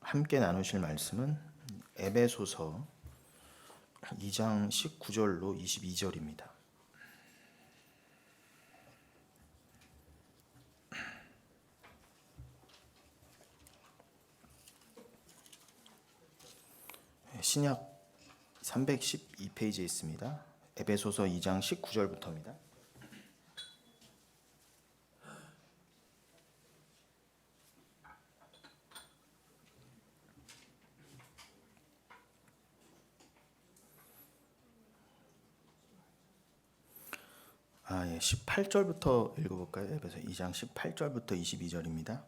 함께 나누실 말씀은 에베소서 2장 19절로 22절입니다. 신약 312페이지에 있습니다. 에베소서 2장 19절부터입니다. 예, 18절부터 읽어볼까요? 에베소 2장 18절부터 22절입니다.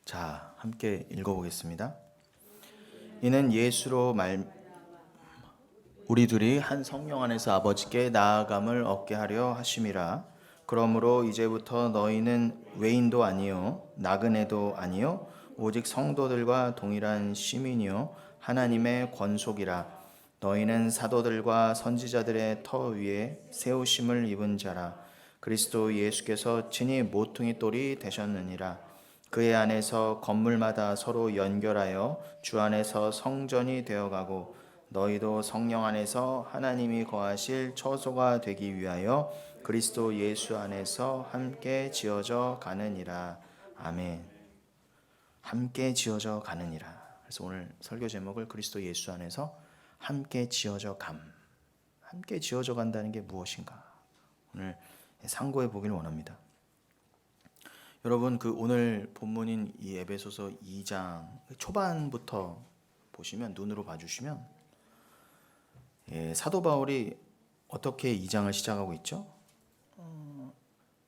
자, 함께 읽어보겠습니다. 이는 예수로 우리 둘이 한 성령 안에서 아버지께 나아감을 얻게 하려 하심이라. 그러므로 이제부터 너희는 외인도 아니요 나그네도 아니요 오직 성도들과 동일한 시민이요 하나님의 권속이라. 너희는 사도들과 선지자들의 터 위에 세우심을 입은 자라. 그리스도 예수께서 친히 모퉁이 돌이 되셨느니라. 그의 안에서 건물마다 서로 연결하여 주 안에서 성전이 되어가고 너희도 성령 안에서 하나님이 거하실 처소가 되기 위하여 그리스도 예수 안에서 함께 지어져 가느니라. 아멘. 함께 지어져 가느니라. 그래서 오늘 설교 제목을 그리스도 예수 안에서 함께 지어져 감. 함께 지어져 간다는 게 무엇인가? 오늘 상고해 보길 원합니다. 여러분, 오늘 본문인 이 에베소서 2장 초반부터 보시면, 눈으로 봐주시면 사도 바울이 어떻게 2장을 시작하고 있죠?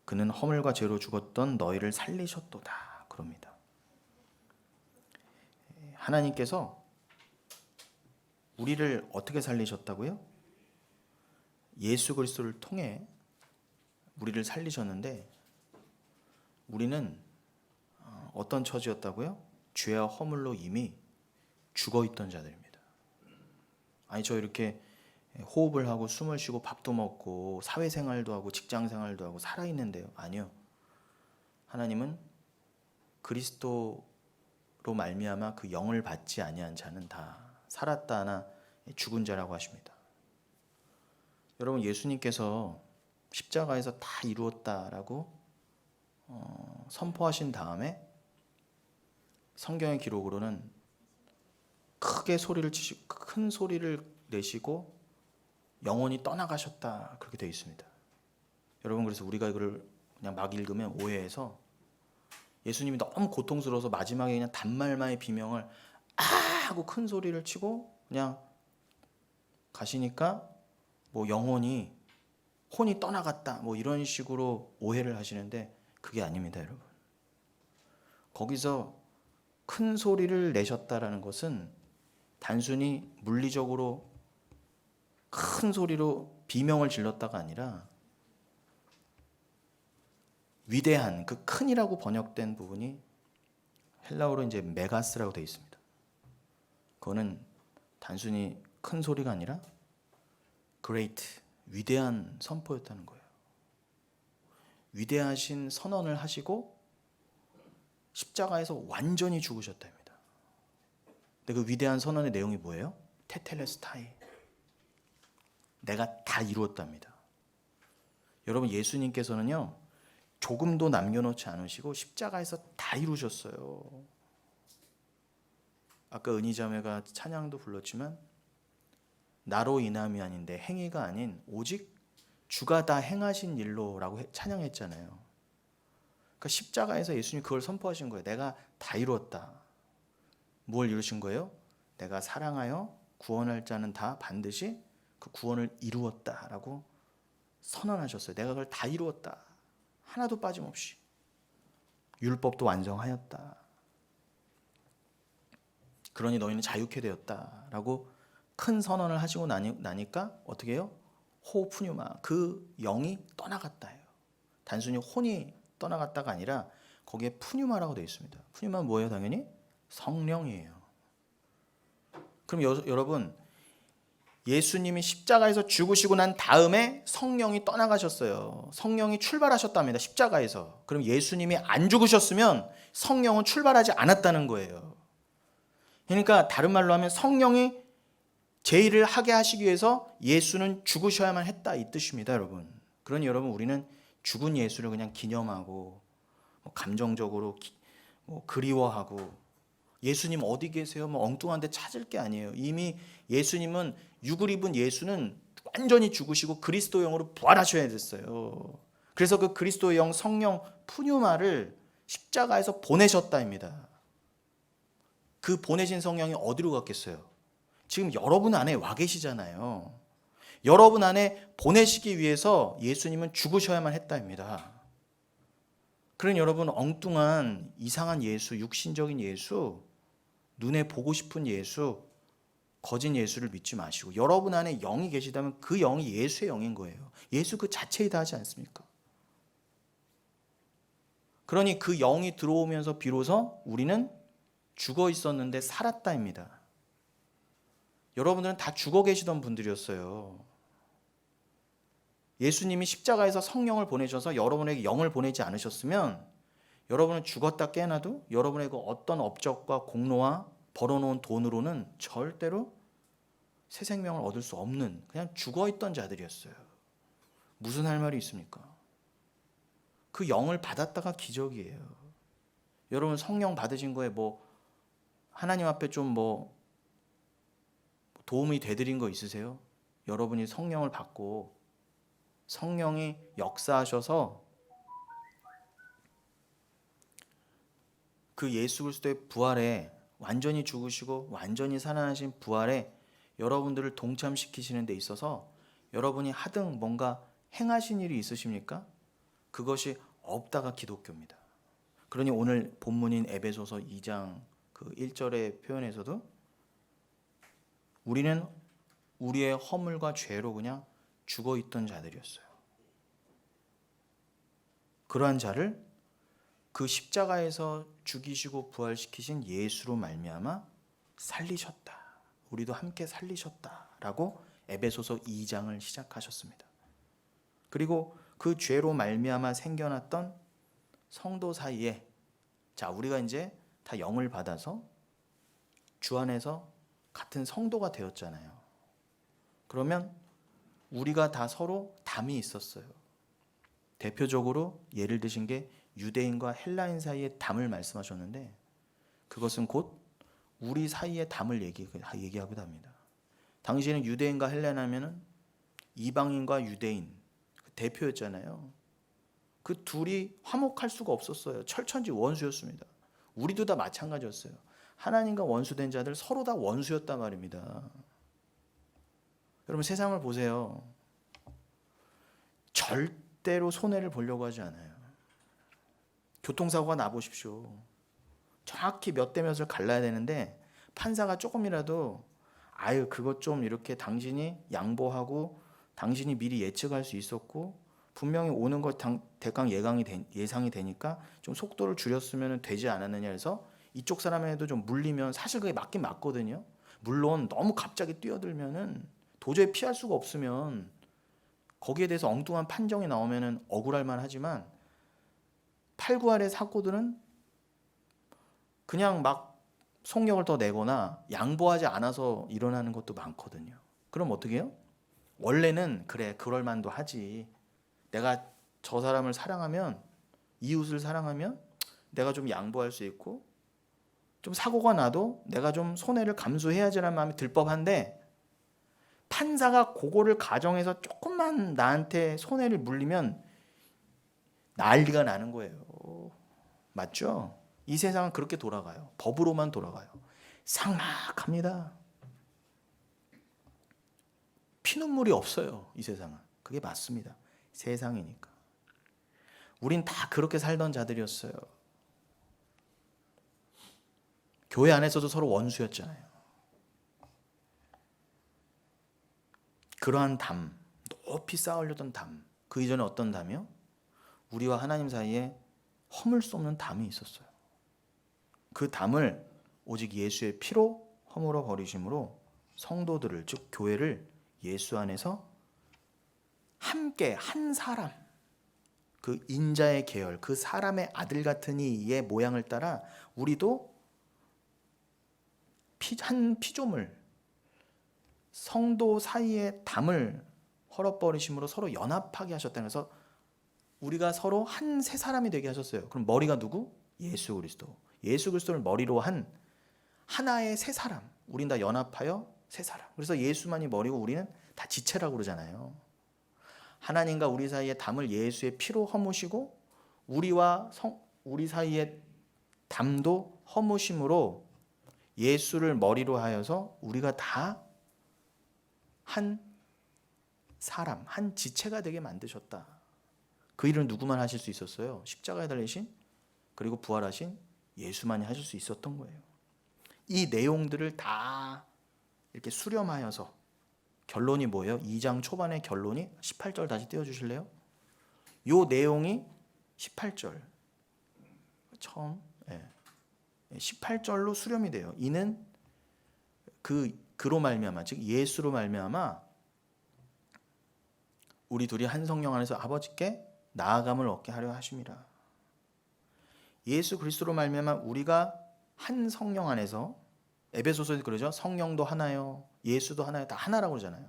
그는 허물과 죄로 죽었던 너희를 살리셨도다 그럽니다. 하나님께서 우리를 어떻게 살리셨다고요? 예수 그리스도를 통해 우리를 살리셨는데, 우리는 어떤 처지였다고요? 죄와 허물로 이미 죽어있던 자들입니다. 아니, 저 이렇게 호흡을 하고 숨을 쉬고 밥도 먹고 사회생활도 하고 직장생활도 하고 살아있는데요. 아니요. 하나님은 그리스도로 말미암아 그 영을 받지 아니한 자는 다 살았다 하나 죽은 자라고 하십니다. 여러분, 예수님께서 십자가에서 다 이루었다라고 선포하신 다음에 성경의 기록으로는 크게 소리를 치시고 큰 소리를 내시고 영원히 떠나가셨다 그렇게 되어 있습니다. 여러분, 그래서 우리가 이거를 그냥 막 읽으면 오해해서 예수님이 너무 고통스러워서 마지막에 그냥 단말마의 비명을 하고 큰 소리를 치고 그냥 가시니까 뭐 영혼이 혼이 떠나갔다 뭐 이런 식으로 오해를 하시는데, 그게 아닙니다, 여러분. 거기서 큰 소리를 내셨다라는 것은 단순히 물리적으로 큰 소리로 비명을 질렀다가 아니라 위대한, 그 큰이라고 번역된 부분이 헬라어로 이제 메가스라고 되어 있습니다. 그거는 단순히 큰 소리가 아니라 great, 위대한 선포였다는 거예요. 위대하신 선언을 하시고 십자가에서 완전히 죽으셨답니다. 근데 그 위대한 선언의 내용이 뭐예요? 테텔레스타이, 내가 다 이루었답니다. 여러분, 예수님께서는요 조금도 남겨놓지 않으시고 십자가에서 다 이루셨어요. 아까 은희자매가 찬양도 불렀지만 나로 인함이 아닌데 행위가 아닌 오직 주가 다 행하신 일로라고 찬양했잖아요. 그러니까 십자가에서 예수님이 그걸 선포하신 거예요. 내가 다 이루었다. 뭘 이루신 거예요? 내가 사랑하여 구원할 자는 다 반드시 그 구원을 이루었다라고 선언하셨어요. 내가 그걸 다 이루었다. 하나도 빠짐없이. 율법도 완성하였다. 그러니 너희는 자유케 되었다라고 큰 선언을 하시고 나니까 어떻게 해요? 호푸뉴마, 그 영이 떠나갔다예요. 단순히 혼이 떠나갔다가 아니라 거기에 푸뉴마라고 되어 있습니다. 푸뉴마는 뭐예요? 당연히 성령이에요. 그럼 여러분, 예수님이 십자가에서 죽으시고 난 다음에 성령이 떠나가셨어요. 성령이 출발하셨답니다. 십자가에서. 그럼 예수님이 안 죽으셨으면 성령은 출발하지 않았다는 거예요. 그러니까 다른 말로 하면 성령이 제 일을 하게 하시기 위해서 예수는 죽으셔야만 했다, 이 뜻입니다, 여러분. 그러니 여러분, 우리는 죽은 예수를 그냥 기념하고 감정적으로 그리워하고 예수님 어디 계세요? 엉뚱한 데 찾을 게 아니에요. 이미 예수님은, 육을 입은 예수는 완전히 죽으시고 그리스도 영으로 부활하셔야 됐어요. 그래서 그 그리스도의 영 성령 푸뉴마를 십자가에서 보내셨다입니다. 그 보내신 성령이 어디로 갔겠어요? 지금 여러분 안에 와 계시잖아요. 여러분 안에 보내시기 위해서 예수님은 죽으셔야만 했다입니다. 그러니 여러분, 엉뚱한 이상한 예수, 육신적인 예수, 눈에 보고 싶은 예수, 거짓 예수를 믿지 마시고 여러분 안에 영이 계시다면 그 영이 예수의 영인 거예요. 예수 그 자체이다 하지 않습니까? 그러니 그 영이 들어오면서 비로소 우리는 죽어 있었는데 살았다입니다. 여러분들은 다 죽어 계시던 분들이었어요. 예수님이 십자가에서 성령을 보내셔서 여러분에게 영을 보내지 않으셨으면 여러분은 죽었다 깨어나도 여러분의 그 어떤 업적과 공로와 벌어놓은 돈으로는 절대로 새 생명을 얻을 수 없는 그냥 죽어있던 자들이었어요. 무슨 할 말이 있습니까? 그 영을 받았다가 기적이에요. 여러분, 성령 받으신 거에 하나님 앞에 좀 도움이 되드린 거 있으세요? 여러분이 성령을 받고 성령이 역사하셔서 그 예수 그리스도의 부활에, 완전히 죽으시고 완전히 살아나신 부활에 여러분들을 동참시키시는 데 있어서 여러분이 하등 뭔가 행하신 일이 있으십니까? 그것이 없다가 기독교입니다. 그러니 오늘 본문인 에베소서 2장 그 1절의 표현에서도 우리는 우리의 허물과 죄로 그냥 죽어있던 자들이었어요. 그러한 자를 그 십자가에서 죽이시고 부활시키신 예수로 말미암아 살리셨다. 우리도 함께 살리셨다라고 에베소서 2장을 시작하셨습니다. 그리고 그 죄로 말미암아 생겨났던 성도 사이에, 자, 우리가 이제 다 영을 받아서 주 안에서 같은 성도가 되었잖아요. 그러면 우리가 다 서로 담이 있었어요. 대표적으로 예를 드신 게 유대인과 헬라인 사이의 담을 말씀하셨는데, 그것은 곧 우리 사이의 담을 얘기하기도 합니다. 당시에는 유대인과 헬라인 하면은 이방인과 유대인 대표였잖아요. 그 둘이 화목할 수가 없었어요. 철천지 원수였습니다. 우리도 다 마찬가지였어요. 하나님과 원수된 자들 서로 다 원수였단 말입니다. 여러분, 세상을 보세요. 절대로 손해를 보려고 하지 않아요. 교통사고가 나보십시오. 정확히 몇 대 몇을 갈라야 되는데 판사가 조금이라도 그것 좀 이렇게 당신이 양보하고 당신이 미리 예측할 수 있었고 분명히 오는 것 대강 예상이 되니까 좀 속도를 줄였으면 되지 않았느냐 해서 이쪽 사람에도 좀 물리면 사실 그게 맞긴 맞거든요. 물론 너무 갑자기 뛰어들면은 도저히 피할 수가 없으면 거기에 대해서 엉뚱한 판정이 나오면은 억울할 만하지만 8, 9할의 사고들은 그냥 막 속력을 더 내거나 양보하지 않아서 일어나는 것도 많거든요. 그럼 어떻게 해요? 원래는 그래, 그럴 만도 하지. 내가 저 사람을 사랑하면, 이웃을 사랑하면 내가 좀 양보할 수 있고 좀 사고가 나도 내가 좀 손해를 감수해야지라는 마음이 들 법한데, 판사가 그거를 가정해서 조금만 나한테 손해를 물리면 난리가 나는 거예요. 맞죠? 이 세상은 그렇게 돌아가요. 법으로만 돌아가요. 삭막합니다. 피눈물이 없어요. 이 세상은. 그게 맞습니다. 세상이니까. 우린 다 그렇게 살던 자들이었어요. 교회 안에서도 서로 원수였잖아요. 그러한 담, 높이 쌓으려던 담, 그 이전에 어떤 담이요? 우리와 하나님 사이에 허물 수 없는 담이 있었어요. 그 담을 오직 예수의 피로 허물어 버리심으로 성도들을, 즉 교회를 예수 안에서 함께 한 사람, 그 인자의 계열, 그 사람의 아들 같은 이의 모양을 따라 우리도 한 피조물, 성도 사이의 담을 헐어버리심으로 서로 연합하게 하셨다는, 그래서 우리가 서로 한 세 사람이 되게 하셨어요. 그럼 머리가 누구? 예수 그리스도. 예수 그리스도를 머리로 한 하나의 세 사람, 우린 다 연합하여 세 사람. 그래서 예수만이 머리고 우리는 다 지체라고 그러잖아요. 하나님과 우리 사이의 담을 예수의 피로 허무시고 우리 사이의 담도 허무심으로 예수를 머리로 하여서 우리가 다 한 사람, 한 지체가 되게 만드셨다. 그 일을 누구만 하실 수 있었어요? 십자가에 달리신 그리고 부활하신 예수만이 하실 수 있었던 거예요. 이 내용들을 다 이렇게 수렴하여서 결론이 뭐예요? 2장 초반의 결론이 18절 다시 띄워주실래요? 요 내용이 18절 처음 18절로 수렴이 돼요. 이는 그로 말미암아, 즉 예수로 말미암아 우리 둘이 한 성령 안에서 아버지께 나아감을 얻게 하려 하심이라. 예수 그리스도로 말미암아 우리가 한 성령 안에서, 에베소서에도 그러죠. 성령도 하나요, 예수도 하나요, 다 하나라고 그러잖아요.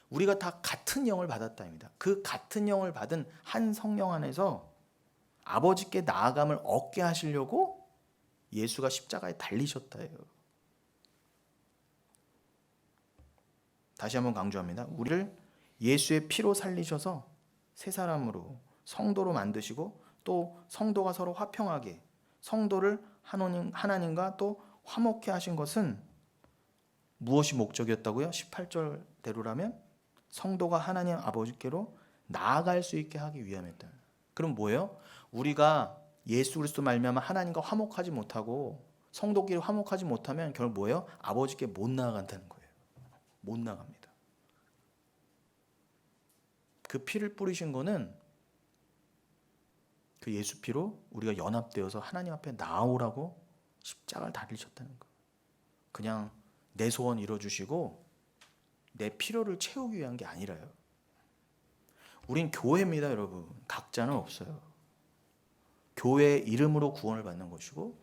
우리가 다 같은 영을 받았다입니다. 그 같은 영을 받은 한 성령 안에서 아버지께 나아감을 얻게 하시려고 예수가 십자가에 달리셨다예요. 다시 한번 강조합니다. 우리를 예수의 피로 살리셔서 새 사람으로 성도로 만드시고 또 성도가 서로 화평하게 성도를 하나님과 또 화목케 하신 것은 무엇이 목적이었다고요? 18절대로라면 성도가 하나님 아버지께로 나아갈 수 있게 하기 위함이었다. 그럼 뭐예요? 우리가 예수 그리스도 말미암아 하나님과 화목하지 못하고 성도끼리 화목하지 못하면 결국 뭐예요? 아버지께 못 나아간다는 거예요. 못 나갑니다. 그 피를 뿌리신 거는 그 예수 피로 우리가 연합되어서 하나님 앞에 나오라고 십자가를 달리셨다는 거예요. 그냥 내 소원 이뤄주시고 내 필요를 채우기 위한 게 아니라요. 우린 교회입니다, 여러분. 각자는 없어요. 교회 이름으로 구원을 받는 것이고,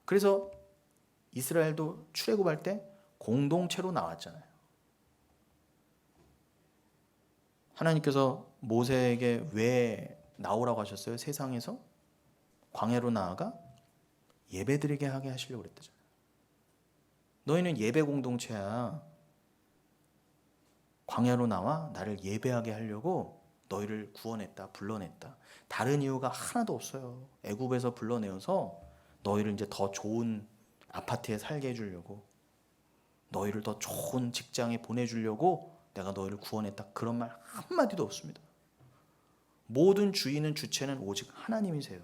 그래서 이스라엘도 출애굽할 때 공동체로 나왔잖아요. 하나님께서 모세에게 왜 나오라고 하셨어요? 세상에서 광야로 나아가 예배드리게 하게 하시려고 그랬대잖아요. 너희는 예배 공동체야. 광야로 나와 나를 예배하게 하려고 너희를 구원했다, 불러냈다. 다른 이유가 하나도 없어요. 애굽에서 불러내어서 너희를 이제 더 좋은 아파트에 살게 해주려고, 너희를 더 좋은 직장에 보내주려고 내가 너희를 구원했다. 그런 말 한마디도 없습니다. 모든 주인은 주체는 오직 하나님이세요.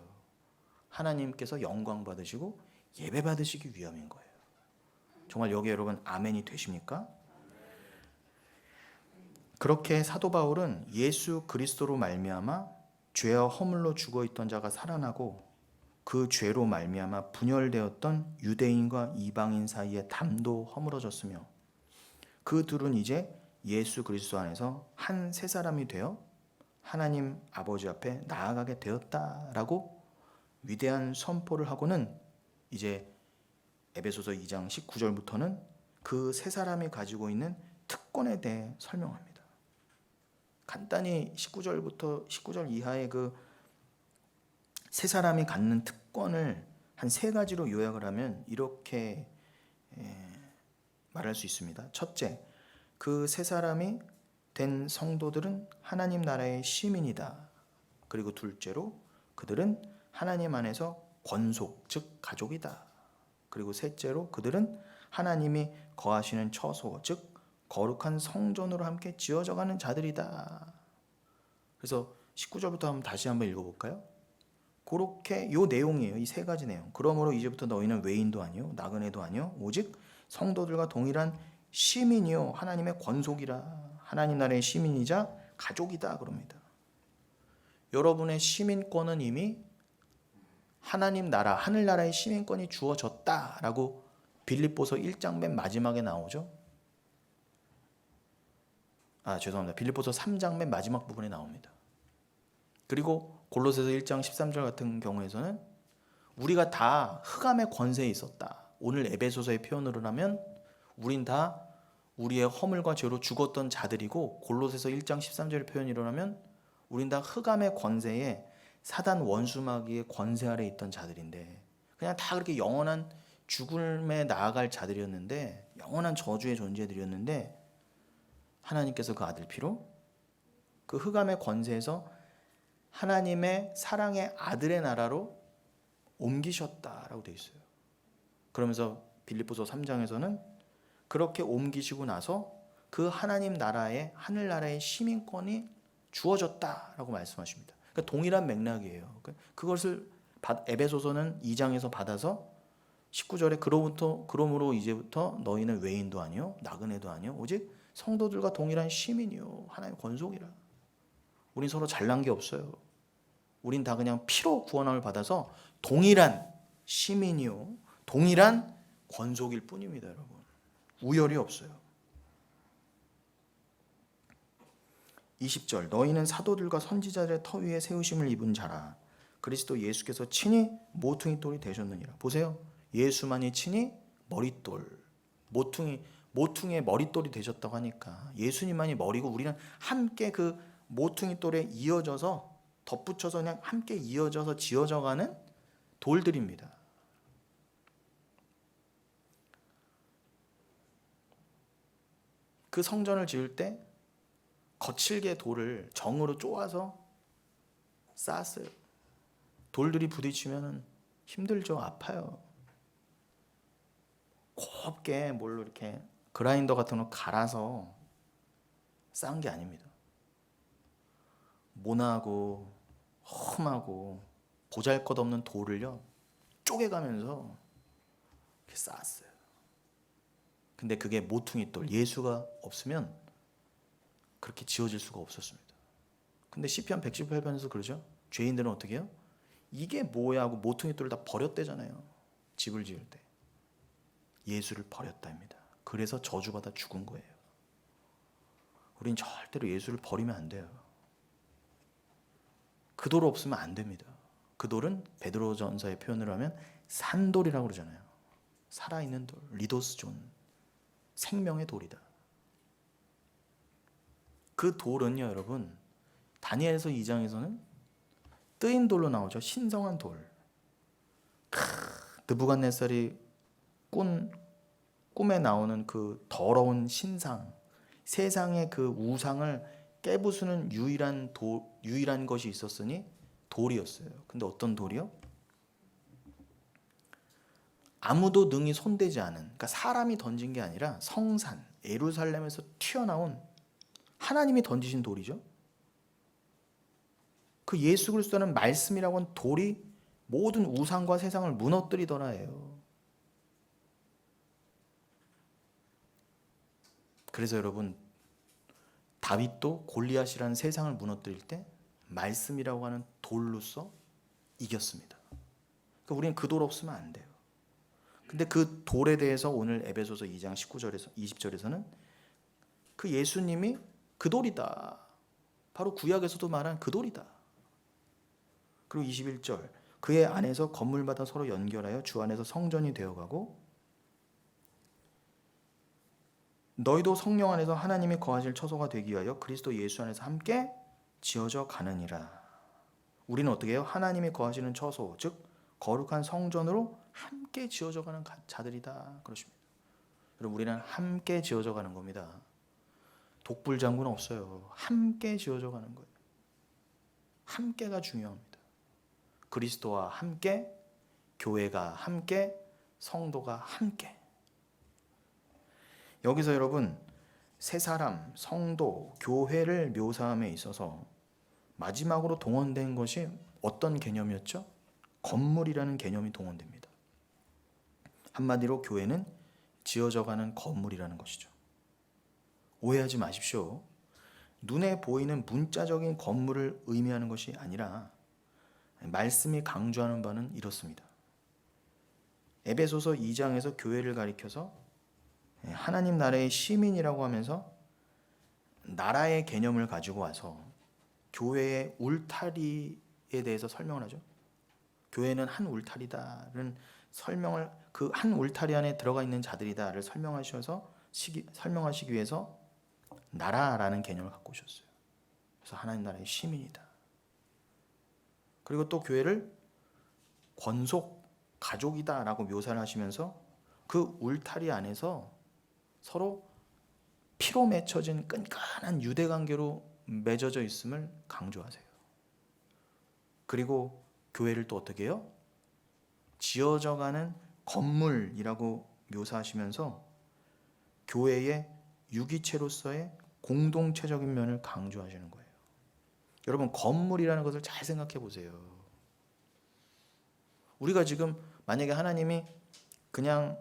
하나님께서 영광 받으시고 예배 받으시기 위함인 거예요. 정말 여기 여러분 아멘이 되십니까? 그렇게 사도 바울은 예수 그리스도로 말미암아 죄와 허물로 죽어있던 자가 살아나고 그 죄로 말미암아 분열되었던 유대인과 이방인 사이의 담도 허물어졌으며 그 둘은 이제 예수 그리스도 안에서 한 새 사람이 되어 하나님 아버지 앞에 나아가게 되었다라고 위대한 선포를 하고는 이제 에베소서 2장 19절부터는 그 새 사람이 가지고 있는 특권에 대해 설명합니다. 간단히 19절 이하의 그 새 사람이 갖는 특권을 한 세 가지로 요약을 하면 이렇게 말할 수 있습니다. 첫째, 그 새 사람이 된 성도들은 하나님 나라의 시민이다. 그리고 둘째로 그들은 하나님 안에서 권속, 즉 가족이다. 그리고 셋째로 그들은 하나님이 거하시는 처소, 즉 거룩한 성전으로 함께 지어져가는 자들이다. 그래서 19절부터 다시 한번 읽어볼까요? 그렇게 이 내용이에요. 이 세 가지 내용. 그러므로 이제부터 너희는 외인도 아니요 나그네도 아니요 오직 성도들과 동일한 시민이요 하나님의 권속이라. 하나님 나라의 시민이자 가족이다 그럽니다. 여러분의 시민권은 이미 하나님 나라, 하늘나라의 시민권이 주어졌다라고 빌립보서 1장 맨 마지막에 나오죠. 죄송합니다. 빌립보서 3장 맨 마지막 부분에 나옵니다. 그리고 골로새서 1장 13절 같은 경우에서는 우리가 다 흑암의 권세에 있었다. 오늘 에베소서의 표현으로 하면 우린 다 우리의 허물과 죄로 죽었던 자들이고, 골로새서 1장 13절의 표현으로 하면 우린 다 흑암의 권세에 사단 원수마귀의 권세 아래 있던 자들인데, 그냥 다 그렇게 영원한 죽음에 나아갈 자들이었는데, 영원한 저주의 존재들이었는데, 하나님께서 그 아들 피로 그 흑암의 권세에서 하나님의 사랑의 아들의 나라로 옮기셨다라고 되어 있어요. 그러면서 빌립보서 3장에서는 그렇게 옮기시고 나서 그 하나님 나라의, 하늘나라의 시민권이 주어졌다라고 말씀하십니다. 그러니까 동일한 맥락이에요. 그것을 에베소서는 2장에서 받아서 19절에 그러므로 이제부터 너희는 외인도 아니요 나그네도 아니요 오직 성도들과 동일한 시민이요 하나님의 권속이라. 우린 서로 잘난 게 없어요. 우린 다 그냥 피로 구원함을 받아서 동일한 시민이요 동일한 권속일 뿐입니다, 여러분. 우열이 없어요. 20절 너희는 사도들과 선지자들의 터 위에 세우심을 입은 자라. 그리스도 예수께서 친히 모퉁이 돌이 되셨느니라. 보세요. 예수만이 친히 머릿돌, 모퉁이의 머릿돌이 되셨다고 하니까 예수님만이 머리고 우리는 함께 그 모퉁이 돌에 이어져서 덧붙여서 그냥 함께 이어져서 지어져가는 돌들입니다. 그 성전을 지을 때 거칠게 돌을 정으로 쪼아서 쌓았어요. 돌들이 부딪히면 힘들죠. 아파요. 곱게 뭘로 이렇게 그라인더 같은 거 갈아서 쌓은 게 아닙니다. 모나고 험하고 보잘것없는 돌을요 쪼개가면서 이렇게 쌓았어요. 근데 그게 모퉁이 돌, 예수가 없으면 그렇게 지어질 수가 없었습니다. 근데 시편 118편에서 그러죠. 죄인들은 어떻게 해요? 이게 뭐야 하고 모퉁이 돌을 다 버렸대잖아요. 집을 지을 때. 예수를 버렸다입니다. 그래서 저주받아 죽은 거예요. 우린 절대로 예수를 버리면 안 돼요. 그 돌 없으면 안 됩니다. 그 돌은 베드로전서의 표현을 하면 산돌이라고 그러잖아요. 살아있는 돌, 리도스존, 생명의 돌이다. 그 돌은요, 여러분, 다니엘서 2장에서는 뜨인 돌로 나오죠. 신성한 돌. 느부갓네살이 꿈에 나오는 그 더러운 신상, 세상의 그 우상을 깨부수는 유일한 것이 있었으니 돌이었어요. 근데 어떤 돌이요? 아무도 능히 손대지 않은, 그러니까 사람이 던진 게 아니라 성산 예루살렘에서 튀어나온 하나님이 던지신 돌이죠. 그 예수 그리스도는 말씀이라고 하는 돌이 모든 우상과 세상을 무너뜨리더라예요. 그래서 여러분, 다윗도 골리앗이라는 세상을 무너뜨릴 때 말씀이라고 하는 돌로서 이겼습니다. 그러니까 우리는 그 돌 없으면 안 돼요. 근데 그 돌에 대해서 오늘 에베소서 2장 19절에서 20절에서는 그 예수님이 그 돌이다. 바로 구약에서도 말한 그 돌이다. 그리고 21절 그의 안에서 건물마다 서로 연결하여 주 안에서 성전이 되어가고 너희도 성령 안에서 하나님이 거하실 처소가 되기 위하여 그리스도 예수 안에서 함께 지어져 가느니라. 우리는 어떻게 해요? 하나님이 거하시는 처소, 즉 거룩한 성전으로 함께 지어져 가는 자들이다. 그러십니다. 여러분, 우리는 함께 지어져 가는 겁니다. 독불장군 없어요. 함께 지어져 가는 거예요. 함께가 중요합니다. 그리스도와 함께, 교회가 함께, 성도가 함께. 여기서 여러분, 세 사람, 성도, 교회를 묘사함에 있어서 마지막으로 동원된 것이 어떤 개념이었죠? 건물이라는 개념이 동원됩니다. 한마디로 교회는 지어져가는 건물이라는 것이죠. 오해하지 마십시오. 눈에 보이는 문자적인 건물을 의미하는 것이 아니라 말씀이 강조하는 바는 이렇습니다. 에베소서 2장에서 교회를 가리켜서 하나님 나라의 시민이라고 하면서 나라의 개념을 가지고 와서 교회의 울타리에 대해서 설명을 하죠. 교회는 한 울타리다는 설명을, 그 한 울타리 안에 들어가 있는 자들이다를 설명하시기 위해서 나라라는 개념을 갖고 오셨어요. 그래서 하나님 나라의 시민이다. 그리고 또 교회를 권속 가족이다라고 묘사를 하시면서 그 울타리 안에서 서로 피로 맺혀진 끈끈한 유대 관계로 맺어져 있음을 강조하세요. 그리고 교회를 또 어떻게 해요? 지어져가는 건물이라고 묘사하시면서 교회의 유기체로서의 공동체적인 면을 강조하시는 거예요. 여러분, 건물이라는 것을 잘 생각해 보세요. 우리가 지금 만약에 하나님이 그냥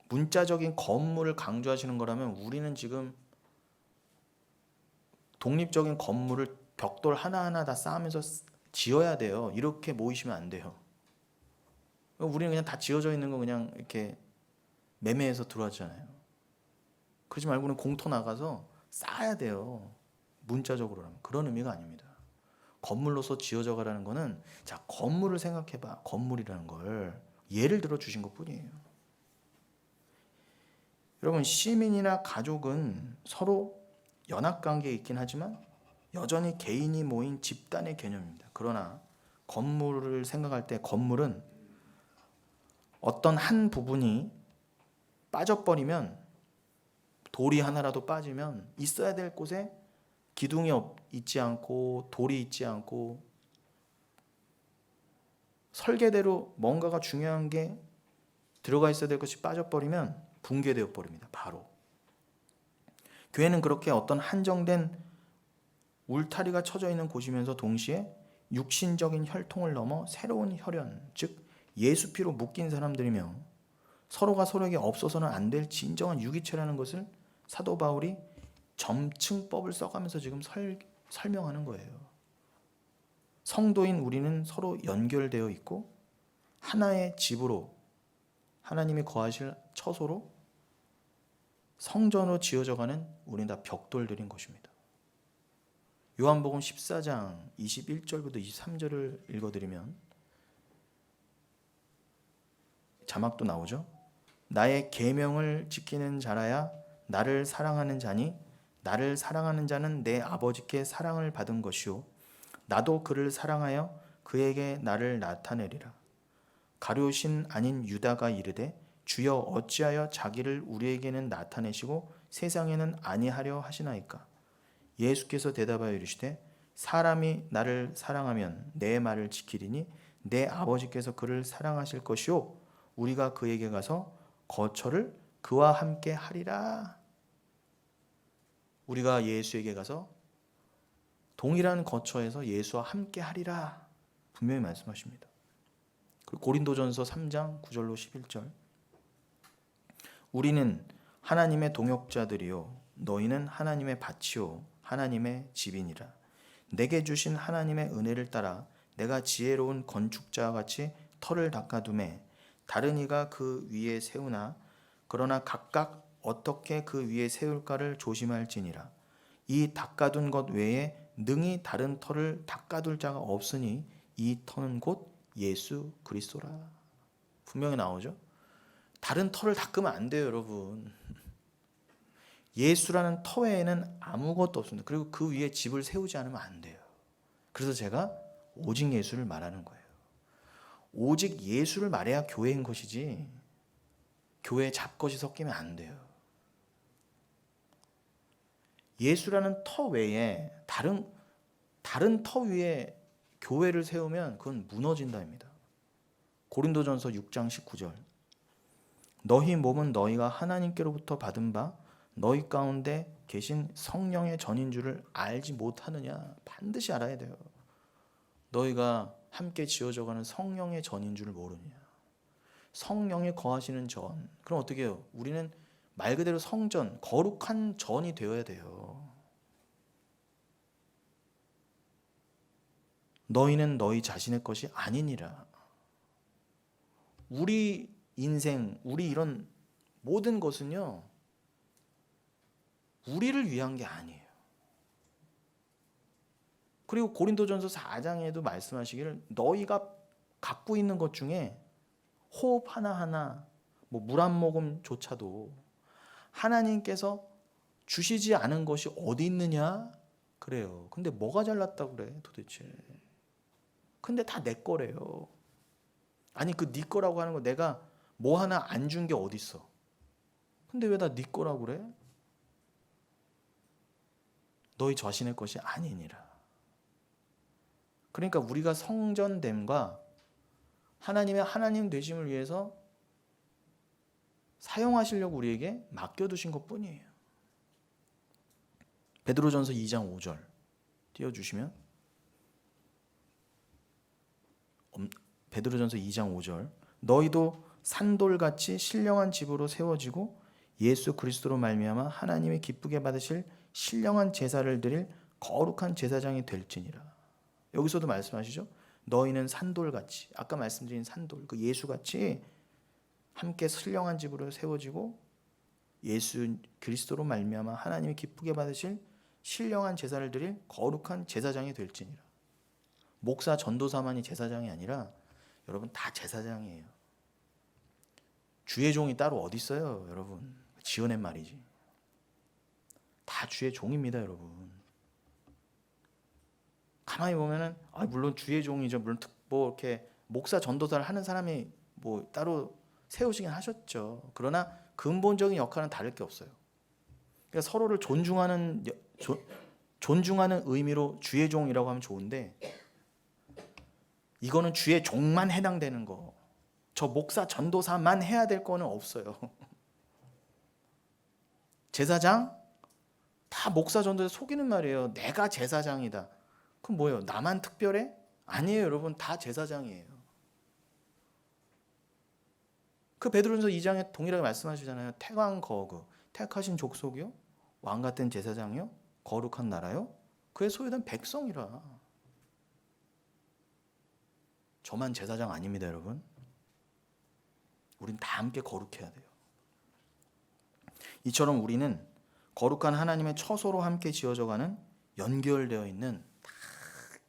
문자적인 건물을 강조하시는 거라면 우리는 지금 독립적인 건물을 벽돌 하나하나 다 쌓으면서 지어야 돼요. 이렇게 모이시면 안 돼요. 우리는 그냥 다 지어져 있는 거 그냥 이렇게 매매해서 들어왔잖아요. 그러지 말고는 공터 나가서 쌓아야 돼요. 문자적으로라면. 그런 의미가 아닙니다. 건물로서 지어져 가라는 거는, 자, 건물을 생각해봐. 건물이라는 걸 예를 들어 주신 것 뿐이에요. 여러분, 시민이나 가족은 서로 연합관계에 있긴 하지만 여전히 개인이 모인 집단의 개념입니다. 그러나 건물을 생각할 때 건물은 어떤 한 부분이 빠져버리면, 돌이 하나라도 빠지면 있어야 될 곳에 기둥이 있지 않고 돌이 있지 않고 설계대로 뭔가가 중요한 게 들어가 있어야 될 것이 빠져버리면 붕괴되어 버립니다. 바로. 교회는 그렇게 어떤 한정된 울타리가 쳐져 있는 곳이면서 동시에 육신적인 혈통을 넘어 새로운 혈연, 즉 예수 피로 묶인 사람들이며 서로가 서로에게 없어서는 안 될 진정한 유기체라는 것을 사도 바울이 점층법을 써가면서 지금 설명하는 거예요. 성도인 우리는 서로 연결되어 있고 하나의 집으로, 하나님이 거하실 처소로, 성전으로 지어져가는 우리는 다 벽돌들인 것입니다. 요한복음 14장 21절부터 23절을 읽어드리면 자막도 나오죠. 나의 계명을 지키는 자라야 나를 사랑하는 자니 나를 사랑하는 자는 내 아버지께 사랑을 받은 것이요 나도 그를 사랑하여 그에게 나를 나타내리라. 가룟신 아닌 유다가 이르되 주여 어찌하여 자기를 우리에게는 나타내시고 세상에는 아니하려 하시나이까. 예수께서 대답하여 이르시되 사람이 나를 사랑하면 내 말을 지키리니 내 아버지께서 그를 사랑하실 것이요 우리가 그에게 가서 거처를 그와 함께 하리라. 우리가 예수에게 가서 동일한 거처에서 예수와 함께 하리라 분명히 말씀하십니다. 그리고 고린도전서 3장 9절로 11절 우리는 하나님의 동역자들이요 너희는 하나님의 밭이요 하나님의 집이니라. 내게 주신 하나님의 은혜를 따라 내가 지혜로운 건축자와 같이 터를 닦아두매 다른 이가 그 위에 세우나 그러나 각각 어떻게 그 위에 세울까를 조심할지니라. 이 닦아둔 것 외에 능히 다른 터를 닦아둘 자가 없으니 이 터는 곧 예수 그리스도라. 분명히 나오죠. 다른 터를 닦으면 안 돼요, 여러분. 예수라는 터 외에는 아무것도 없습니다. 그리고 그 위에 집을 세우지 않으면 안 돼요. 그래서 제가 오직 예수를 말하는 거예요. 오직 예수를 말해야 교회인 것이지 교회에 잡것이 섞이면 안 돼요. 예수라는 터 외에 다른 터 위에 교회를 세우면 그건 무너진다입니다. 고린도전서 6장 19절 너희 몸은 너희가 하나님께로부터 받은 바 너희 가운데 계신 성령의 전인 줄을 알지 못하느냐. 반드시 알아야 돼요. 너희가 함께 지어져가는 성령의 전인 줄을 모르느냐. 성령이 거하시는 전. 그럼 어떻게 해요? 우리는 말 그대로 성전, 거룩한 전이 되어야 돼요. 너희는 너희 자신의 것이 아니니라. 우리 인생, 우리 이런 모든 것은요, 우리를 위한 게 아니에요. 그리고 고린도전서 4장에도 말씀하시기를 너희가 갖고 있는 것 중에 호흡 하나하나 뭐 물 한 모금조차도 하나님께서 주시지 않은 것이 어디 있느냐 그래요. 근데 뭐가 잘났다고 그래 도대체. 근데 다 내 거래요. 아니 그 네 거라고 하는 거 내가 뭐 하나 안 준 게 어디 있어. 근데 왜 다 네 거라고 그래? 너희 자신의 것이 아니니라. 그러니까 우리가 성전됨과 하나님의 하나님 되심을 위해서 사용하시려고 우리에게 맡겨두신 것뿐이에요. 베드로전서 2장 5절 띄워주시면, 베드로전서 2장 5절 너희도 산돌같이 신령한 집으로 세워지고 예수 그리스도로 말미암아 하나님이 기쁘게 받으실 신령한 제사를 드릴 거룩한 제사장이 될지니라. 여기서도 말씀하시죠. 너희는 산돌같이, 아까 말씀드린 산돌, 그 예수같이 함께 신령한 집으로 세워지고 예수 그리스도로 말미암아 하나님이 기쁘게 받으실 신령한 제사를 드릴 거룩한 제사장이 될지니라. 목사 전도사만이 제사장이 아니라 여러분 다 제사장이에요. 주의 종이 따로 어디 있어요, 여러분? 지어낸 말이지. 다 주의 종입니다, 여러분. 가만히 보면은 물론 주의 종이죠. 물론 뭐 이렇게 목사 전도사를 하는 사람이 뭐 따로 세우시긴 하셨죠. 그러나 근본적인 역할은 다를 게 없어요. 그러니까 서로를 존중하는 의미로 주의 종이라고 하면 좋은데, 이거는 주의 종만 해당되는 거. 저 목사 전도사만 해야 될 거는 없어요. 제사장 다 목사 전도사 속이는 말이에요. 내가 제사장이다. 그럼 뭐예요? 나만 특별해? 아니에요, 여러분. 다 제사장이에요. 그 베드로전서 2장에 동일하게 말씀하시잖아요. 태광 거그, 택하신 족속이요, 왕 같은 제사장이요, 거룩한 나라요, 그의 소유된 백성이라. 저만 제사장 아닙니다, 여러분. 우린 다 함께 거룩해야 돼요. 이처럼 우리는 거룩한 하나님의 처소로 함께 지어져가는, 연결되어 있는, 다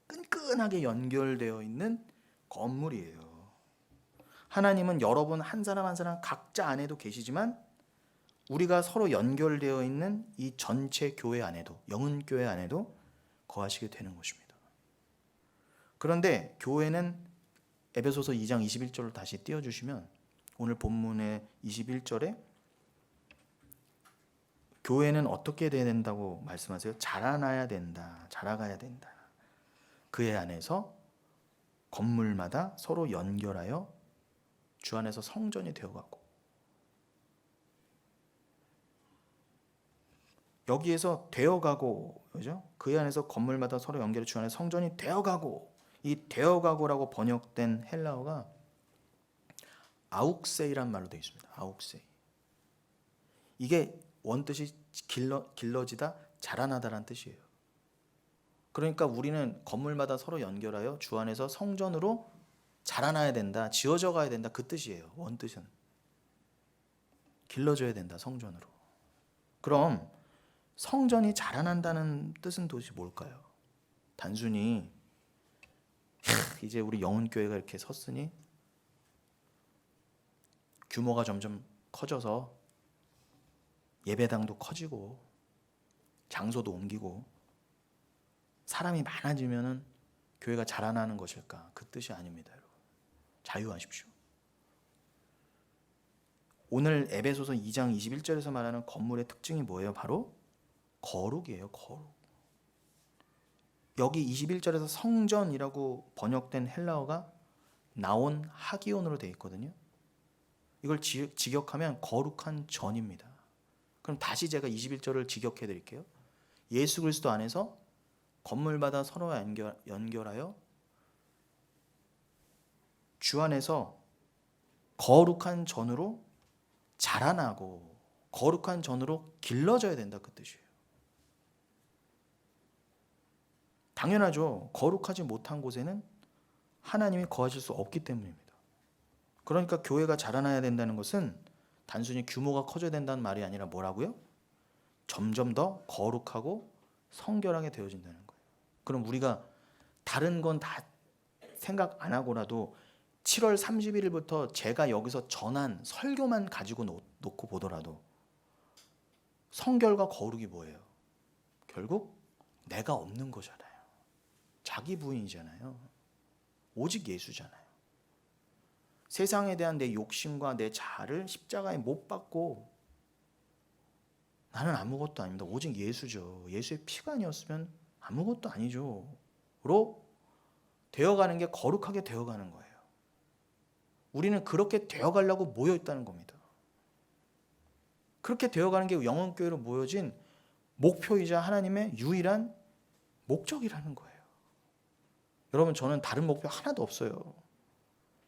끈끈하게 연결되어 있는 건물이에요. 하나님은 여러분 한 사람 한 사람 각자 안에도 계시지만 우리가 서로 연결되어 있는 이 전체 교회 안에도, 영은교회 안에도 거하시게 되는 것입니다. 그런데 교회는 에베소서 2장 21절을 다시 띄워주시면, 오늘 본문의 21절에 교회는 어떻게 돼야 된다고 말씀하세요? 자라나야 된다. 자라가야 된다. 그의 안에서 건물마다 서로 연결하여 주 안에서 성전이 되어가고, 여기에서 되어가고, 그죠? 그의 안에서 건물마다 서로 연결해 주 안에 성전이 되어가고, 이 되어가고라고 번역된 헬라어가 아욱세이란 말로 되어 있습니다. 아욱세이. 이게 원뜻이 길러지다, 자라나다란 뜻이에요. 그러니까 우리는 건물마다 서로 연결하여 주 안에서 성전으로 자라나야 된다, 지어져 가야 된다, 그 뜻이에요. 원뜻은 길러져야 된다, 성전으로. 그럼 성전이 자라난다는 뜻은 도대체 뭘까요? 단순히 이제 우리 영은교회가 이렇게 섰으니 규모가 점점 커져서 예배당도 커지고 장소도 옮기고 사람이 많아지면은 교회가 자라나는 것일까? 그 뜻이 아닙니다, 여러분. 자유하십시오. 오늘 에베소서 2장 21절에서 말하는 건물의 특징이 뭐예요? 바로 거룩이에요. 거룩. 여기 21절에서 성전이라고 번역된 헬라어가 나온 하기온으로 되어 있거든요. 이걸 직역하면 거룩한 전입니다. 그럼 다시 제가 21절을 직역해 드릴게요. 예수 그리스도 안에서 건물마다 서로 연결하여 주 안에서 거룩한 전으로 자라나고 거룩한 전으로 길러져야 된다, 그 뜻이에요. 당연하죠. 거룩하지 못한 곳에는 하나님이 거하실 수 없기 때문입니다. 그러니까 교회가 자라나야 된다는 것은 단순히 규모가 커져야 된다는 말이 아니라 뭐라고요? 점점 더 거룩하고 성결하게 되어진다는 거예요. 그럼 우리가 다른 건 다 생각 안 하고라도 7월 31일부터 제가 여기서 전한 설교만 가지고 놓고 보더라도 성결과 거룩이 뭐예요? 결국 내가 없는 거잖아요. 자기 부인이잖아요. 오직 예수잖아요. 세상에 대한 내 욕심과 내 자아를 십자가에 못 박고 나는 아무것도 아닙니다. 오직 예수죠. 예수의 피가 아니었으면 아무것도 아니죠. 로 되어가는 게 거룩하게 되어가는 거예요. 우리는 그렇게 되어가려고 모여있다는 겁니다. 그렇게 되어가는 게 영혼교회로 모여진 목표이자 하나님의 유일한 목적이라는 거예요. 여러분, 저는 다른 목표 하나도 없어요.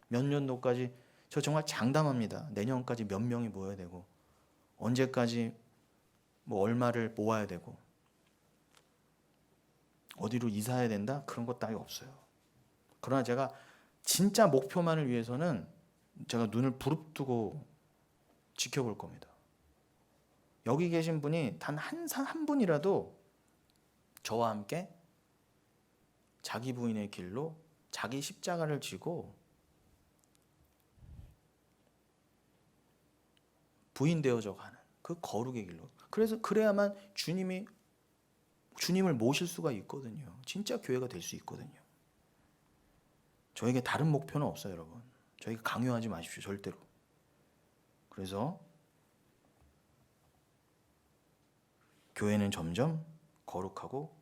몇 년도까지, 저 정말 장담합니다. 내년까지 몇 명이 모여야 되고 언제까지 뭐 얼마를 모아야 되고 어디로 이사해야 된다? 그런 것 따위 없어요. 그러나 제가 진짜 목표만을 위해서는 제가 눈을 부릅뜨고 지켜볼 겁니다. 여기 계신 분이 단 한 분이라도 저와 함께 자기 부인의 길로 자기 십자가를 지고 부인되어져 가는 그 거룩의 길로. 그래야만 주님을 모실 수가 있거든요. 진짜 교회가 될 수 있거든요. 저에게 다른 목표는 없어요, 여러분. 저에게 강요하지 마십시오, 절대로. 그래서 교회는 점점 거룩하고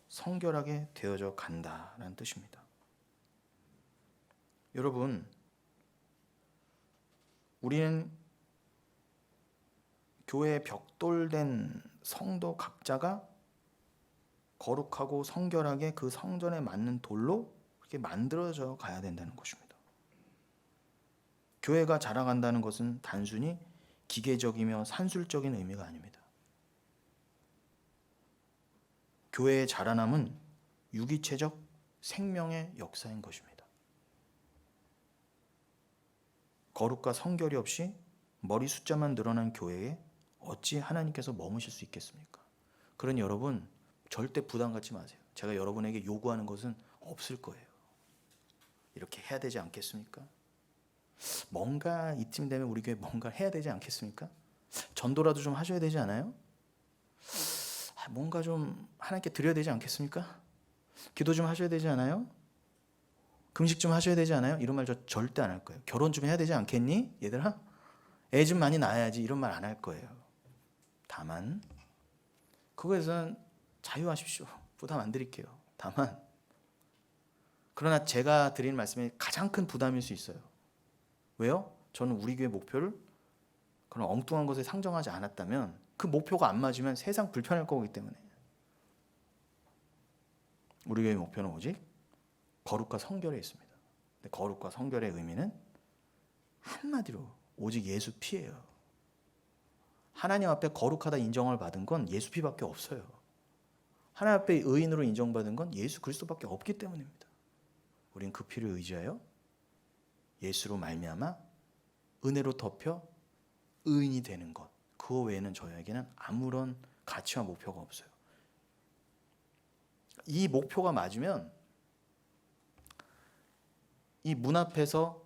성결하게 되어져 간다라는 뜻입니다. 여러분, 우리는 교회에 벽돌된 성도 각자가 거룩하고 성결하게 그 성전에 맞는 돌로 이렇게 만들어져 가야 된다는 것입니다. 교회가 자라간다는 것은 단순히 기계적이며 산술적인 의미가 아닙니다. 교회의 자라남은 유기체적 생명의 역사인 것입니다. 거룩과 성결이 없이 머리 숫자만 늘어난 교회에 어찌 하나님께서 머무실 수 있겠습니까? 그러니 여러분, 절대 부담 갖지 마세요. 제가 여러분에게 요구하는 것은 없을 거예요. 이렇게 해야 되지 않겠습니까? 뭔가 이쯤 되면 우리 교회 뭔가 해야 되지 않겠습니까? 전도라도 좀 하셔야 되지 않아요? 뭔가 좀 하나님께 드려야 되지 않겠습니까? 기도 좀 하셔야 되지 않아요? 금식 좀 하셔야 되지 않아요? 이런 말 저 절대 안 할 거예요. 결혼 좀 해야 되지 않겠니? 얘들아? 애 좀 많이 낳아야지. 이런 말 안 할 거예요. 다만 그거에서는 자유하십시오. 부담 안 드릴게요. 다만 그러나 제가 드리는 말씀이 가장 큰 부담일 수 있어요. 왜요? 저는 우리 교회 목표를 그런 엉뚱한 것에 상정하지 않았다면 그 목표가 안 맞으면 세상 불편할 거기 때문에 우리 교회 목표는 오직 거룩과 성결에 있습니다. 근데 거룩과 성결의 의미는 한마디로 오직 예수 피예요. 하나님 앞에 거룩하다 인정을 받은 건 예수 피밖에 없어요. 하나님 앞에 의인으로 인정받은 건 예수 그리스도밖에 없기 때문입니다. 우린 그 피를 의지하여 예수로 말미암아 은혜로 덮여 의인이 되는 것, 그거 외에는 저에게는 아무런 가치와 목표가 없어요. 이 목표가 맞으면 이 문 앞에서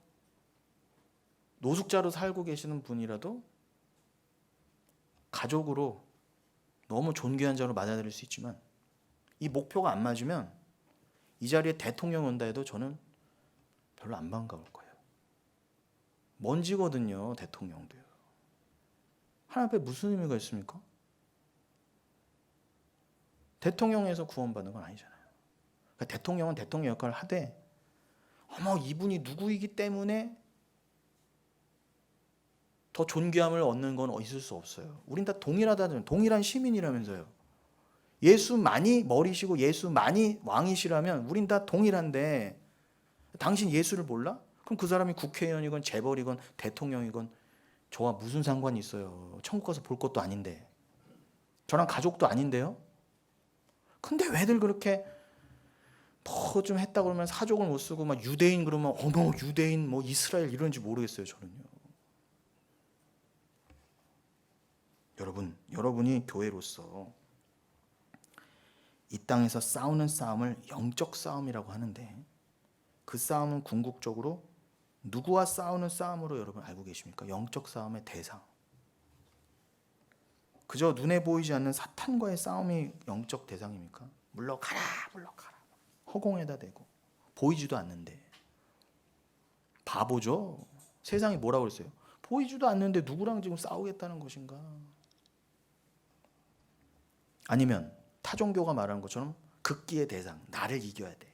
노숙자로 살고 계시는 분이라도 가족으로 너무 존귀한 자로 맞아들일 수 있지만 이 목표가 안 맞으면 이 자리에 대통령 온다 해도 저는 별로 안 반가울 거예요. 먼지거든요, 대통령도요. 하나님 앞에 무슨 의미가 있습니까? 대통령에서 구원받는 건 아니잖아요. 그러니까 대통령은 대통령 역할을 하되 어머 이분이 누구이기 때문에 더 존귀함을 얻는 건 있을 수 없어요. 우린 다 동일하다는 동일한 시민이라면서요. 예수만이 머리시고 예수만이 왕이시라면 우린 다 동일한데 당신 예수를 몰라? 그럼 그 사람이 국회의원이건 재벌이건 대통령이건 저와 무슨 상관이 있어요. 천국 가서 볼 것도 아닌데 저랑 가족도 아닌데요. 근데 왜들 그렇게 뭐 좀 했다 그러면 사족을 못 쓰고 막 유대인 그러면 어머 유대인 뭐 이스라엘 이런지 모르겠어요. 저는요. 여러분이 교회로서 이 땅에서 싸우는 싸움을 영적 싸움이라고 하는데, 그 싸움은 궁극적으로 누구와 싸우는 싸움으로 여러분 알고 계십니까? 영적 싸움의 대상. 그저 눈에 보이지 않는 사탄과의 싸움이 영적 대상입니까? 물러가라, 물러가라. 허공에다 대고 보이지도 않는데. 바보죠. 세상이 뭐라고 그랬어요? 보이지도 않는데 누구랑 지금 싸우겠다는 것인가? 아니면 타종교가 말하는 것처럼 극기의 대상, 나를 이겨야 돼.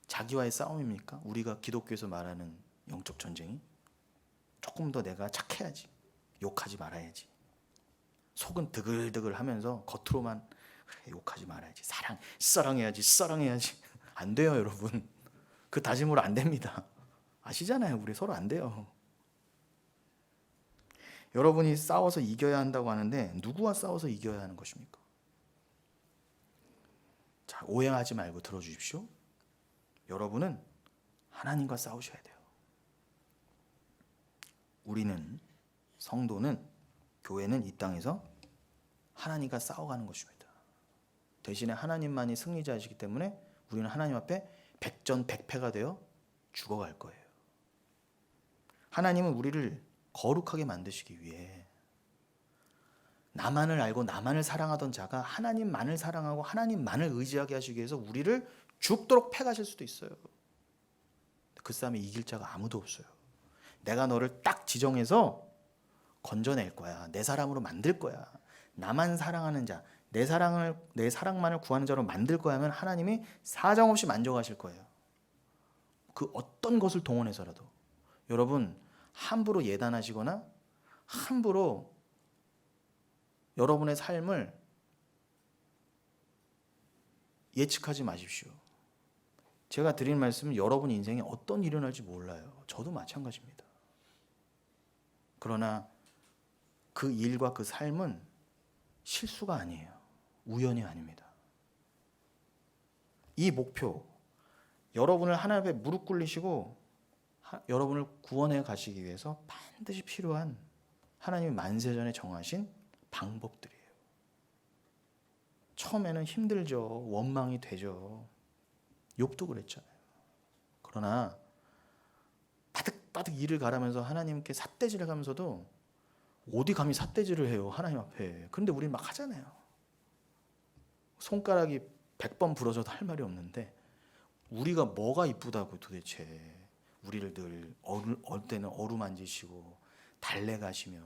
자기와의 싸움입니까? 우리가 기독교에서 말하는 영적 전쟁이? 조금 더 내가 착해야지. 욕하지 말아야지. 속은 드글드글 하면서 겉으로만 그래, 욕하지 말아야지. 사랑해야지. 안 돼요, 여러분. 그 다짐으로 안 됩니다. 아시잖아요. 우리 서로 안 돼요. 여러분이 싸워서 이겨야 한다고 하는데 누구와 싸워서 이겨야 하는 것입니까? 자, 오해하지 말고 들어주십시오. 여러분은 하나님과 싸우셔야 돼요. 우리는, 성도는, 교회는 이 땅에서 하나님과 싸워가는 것입니다. 대신에 하나님만이 승리자이시기 때문에 우리는 하나님 앞에 백전백패가 되어 죽어갈 거예요. 하나님은 우리를 거룩하게 만드시기 위해 나만을 알고 나만을 사랑하던 자가 하나님만을 사랑하고 하나님만을 의지하게 하시기 위해서 우리를 죽도록 패가실 수도 있어요. 그 싸움에 이길 자가 아무도 없어요. 내가 너를 딱 지정해서 건져낼 거야. 내 사람으로 만들 거야. 나만 사랑하는 자, 내 사랑만을 구하는 자로 만들 거야 하면 하나님이 사정없이 만족하실 거예요. 그 어떤 것을 동원해서라도. 여러분, 함부로 예단하시거나 함부로 여러분의 삶을 예측하지 마십시오. 제가 드린 말씀은 여러분 인생에 어떤 일이 일어날지 몰라요. 저도 마찬가지입니다. 그러나 그 일과 그 삶은 실수가 아니에요. 우연이 아닙니다. 이 목표, 여러분을 하나님 앞에 무릎 꿇리시고 여러분을 구원해 가시기 위해서 반드시 필요한 하나님이 만세전에 정하신 방법들이에요. 처음에는 힘들죠. 원망이 되죠. 욥도 그랬잖아요. 그러나 바득바득 이를 가라면서 하나님께 삿대질을 하면서도 어디 감히 삿대질을 해요, 하나님 앞에. 그런데 우리는 막 하잖아요. 손가락이 100번 부러져도 할 말이 없는데 우리가 뭐가 이쁘다고 도대체. 우리를 늘 어느 때는 어루만지시고 달래가시며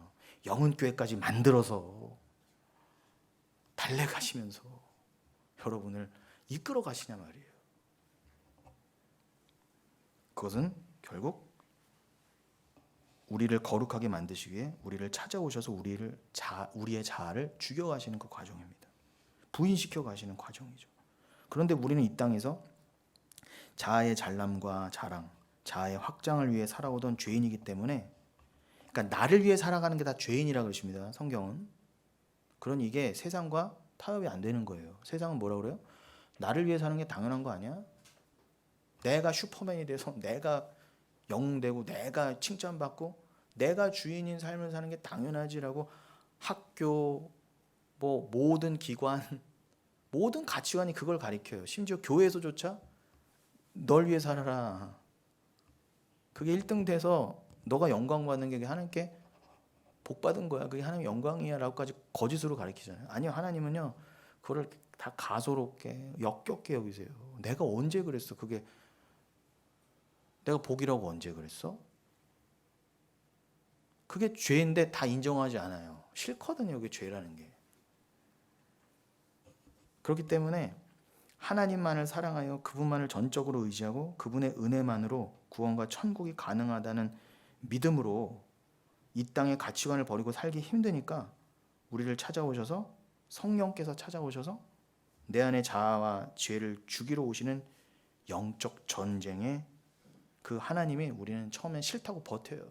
영은교회까지 만들어서 달래가시면서 여러분을 이끌어 가시냐 말이에요. 그것은 결국 우리를 거룩하게 만드시기 위해 우리를 찾아오셔서 우리의 자아를 죽여가시는 그 과정입니다. 부인시켜 가시는 과정이죠. 그런데 우리는 이 땅에서 자아의 잘남과 자랑, 자아의 확장을 위해 살아오던 죄인이기 때문에, 그러니까 나를 위해 살아가는 게 다 죄인이라 그러십니다. 성경은. 그러니 이게 세상과 타협이 안 되는 거예요. 세상은 뭐라 그래요? 나를 위해 사는 게 당연한 거 아니야? 내가 슈퍼맨이 돼서 내가 영웅되고 내가 칭찬받고 내가 주인인 삶을 사는 게 당연하지라고 학교, 뭐 모든 기관, 모든 가치관이 그걸 가리켜요. 심지어 교회에서조차 널 위해 살아라. 그게 1등 돼서 너가 영광 받는 게 하나님께 복 받은 거야. 그게 하나님 영광이야 라고까지 거짓으로 가르치잖아요. 아니요. 하나님은요. 그걸 다 가소롭게 역겹게 여기세요. 내가 언제 그랬어? 그게 내가 복이라고 언제 그랬어? 그게 죄인데 다 인정하지 않아요. 싫거든요. 그게 죄라는 게. 그렇기 때문에 하나님만을 사랑하여 그분만을 전적으로 의지하고 그분의 은혜만으로 구원과 천국이 가능하다는 믿음으로 이 땅의 가치관을 버리고 살기 힘드니까 우리를 찾아오셔서, 성령께서 찾아오셔서 내 안의 자아와 죄를 죽이러 오시는 영적 전쟁에 그 하나님이 우리는 처음엔 싫다고 버텨요.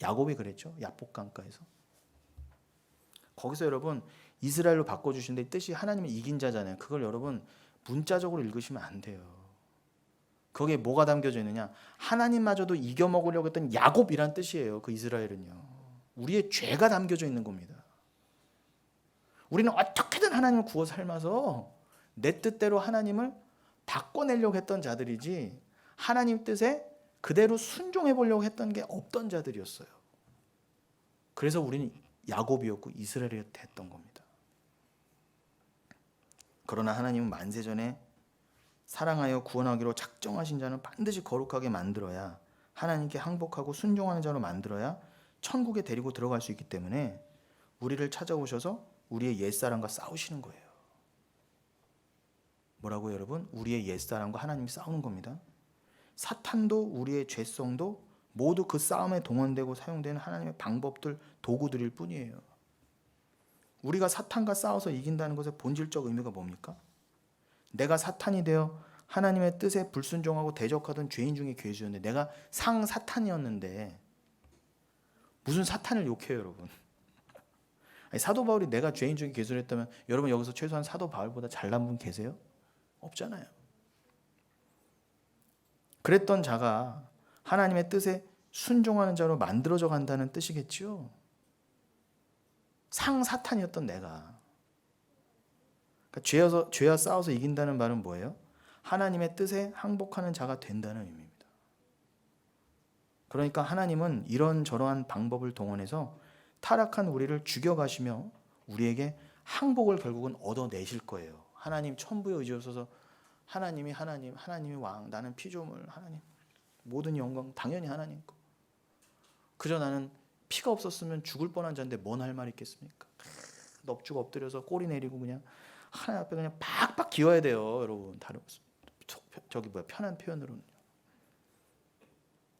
야곱이 그랬죠. 야복강가에서. 거기서 여러분 이스라엘로 바꿔주신데 뜻이 하나님을 이긴 자잖아요. 그걸 여러분 문자적으로 읽으시면 안 돼요. 거기에 뭐가 담겨져 있느냐? 하나님마저도 이겨먹으려고 했던 야곱이란 뜻이에요. 그 이스라엘은요. 우리의 죄가 담겨져 있는 겁니다. 우리는 어떻게든 하나님을 구워 삶아서 내 뜻대로 하나님을 바꿔내려고 했던 자들이지 하나님 뜻에 그대로 순종해 보려고 했던 게 없던 자들이었어요. 그래서 우리는 야곱이었고 이스라엘이 됐던 겁니다. 그러나 하나님은 만세전에 사랑하여 구원하기로 작정하신 자는 반드시 거룩하게 만들어야, 하나님께 항복하고 순종하는 자로 만들어야 천국에 데리고 들어갈 수 있기 때문에 우리를 찾아오셔서 우리의 옛사람과 싸우시는 거예요. 뭐라고요, 여러분? 우리의 옛사람과 하나님이 싸우는 겁니다. 사탄도 우리의 죄성도 모두 그 싸움에 동원되고 사용되는 하나님의 방법들, 도구들일 뿐이에요. 우리가 사탄과 싸워서 이긴다는 것의 본질적 의미가 뭡니까? 내가 사탄이 되어 하나님의 뜻에 불순종하고 대적하던 죄인 중에 괴수였는데, 내가 상사탄이었는데 무슨 사탄을 욕해요, 여러분? 아니, 사도 바울이 내가 죄인 중에 괴수를 했다면 여러분 여기서 최소한 사도 바울보다 잘난 분 계세요? 없잖아요. 그랬던 자가 하나님의 뜻에 순종하는 자로 만들어져 간다는 뜻이겠죠. 상사탄이었던 내가, 그러니까 죄와 싸워서 이긴다는 말은 뭐예요? 하나님의 뜻에 항복하는 자가 된다는 의미입니다. 그러니까 하나님은 이런저러한 방법을 동원해서 타락한 우리를 죽여가시며 우리에게 항복을 결국은 얻어내실 거예요. 하나님 천부에 의지하셔서 하나님이 왕, 나는 피조물, 하나님 모든 영광 당연히 하나님 거. 그저 나는 피가 없었으면 죽을 뻔한 자인데 뭔 할 말 있겠습니까? 넙죽 엎드려서 꼬리 내리고 그냥 하나님 앞에 그냥 팍팍 기워야 돼요, 여러분. 다른 편한 표현으로는.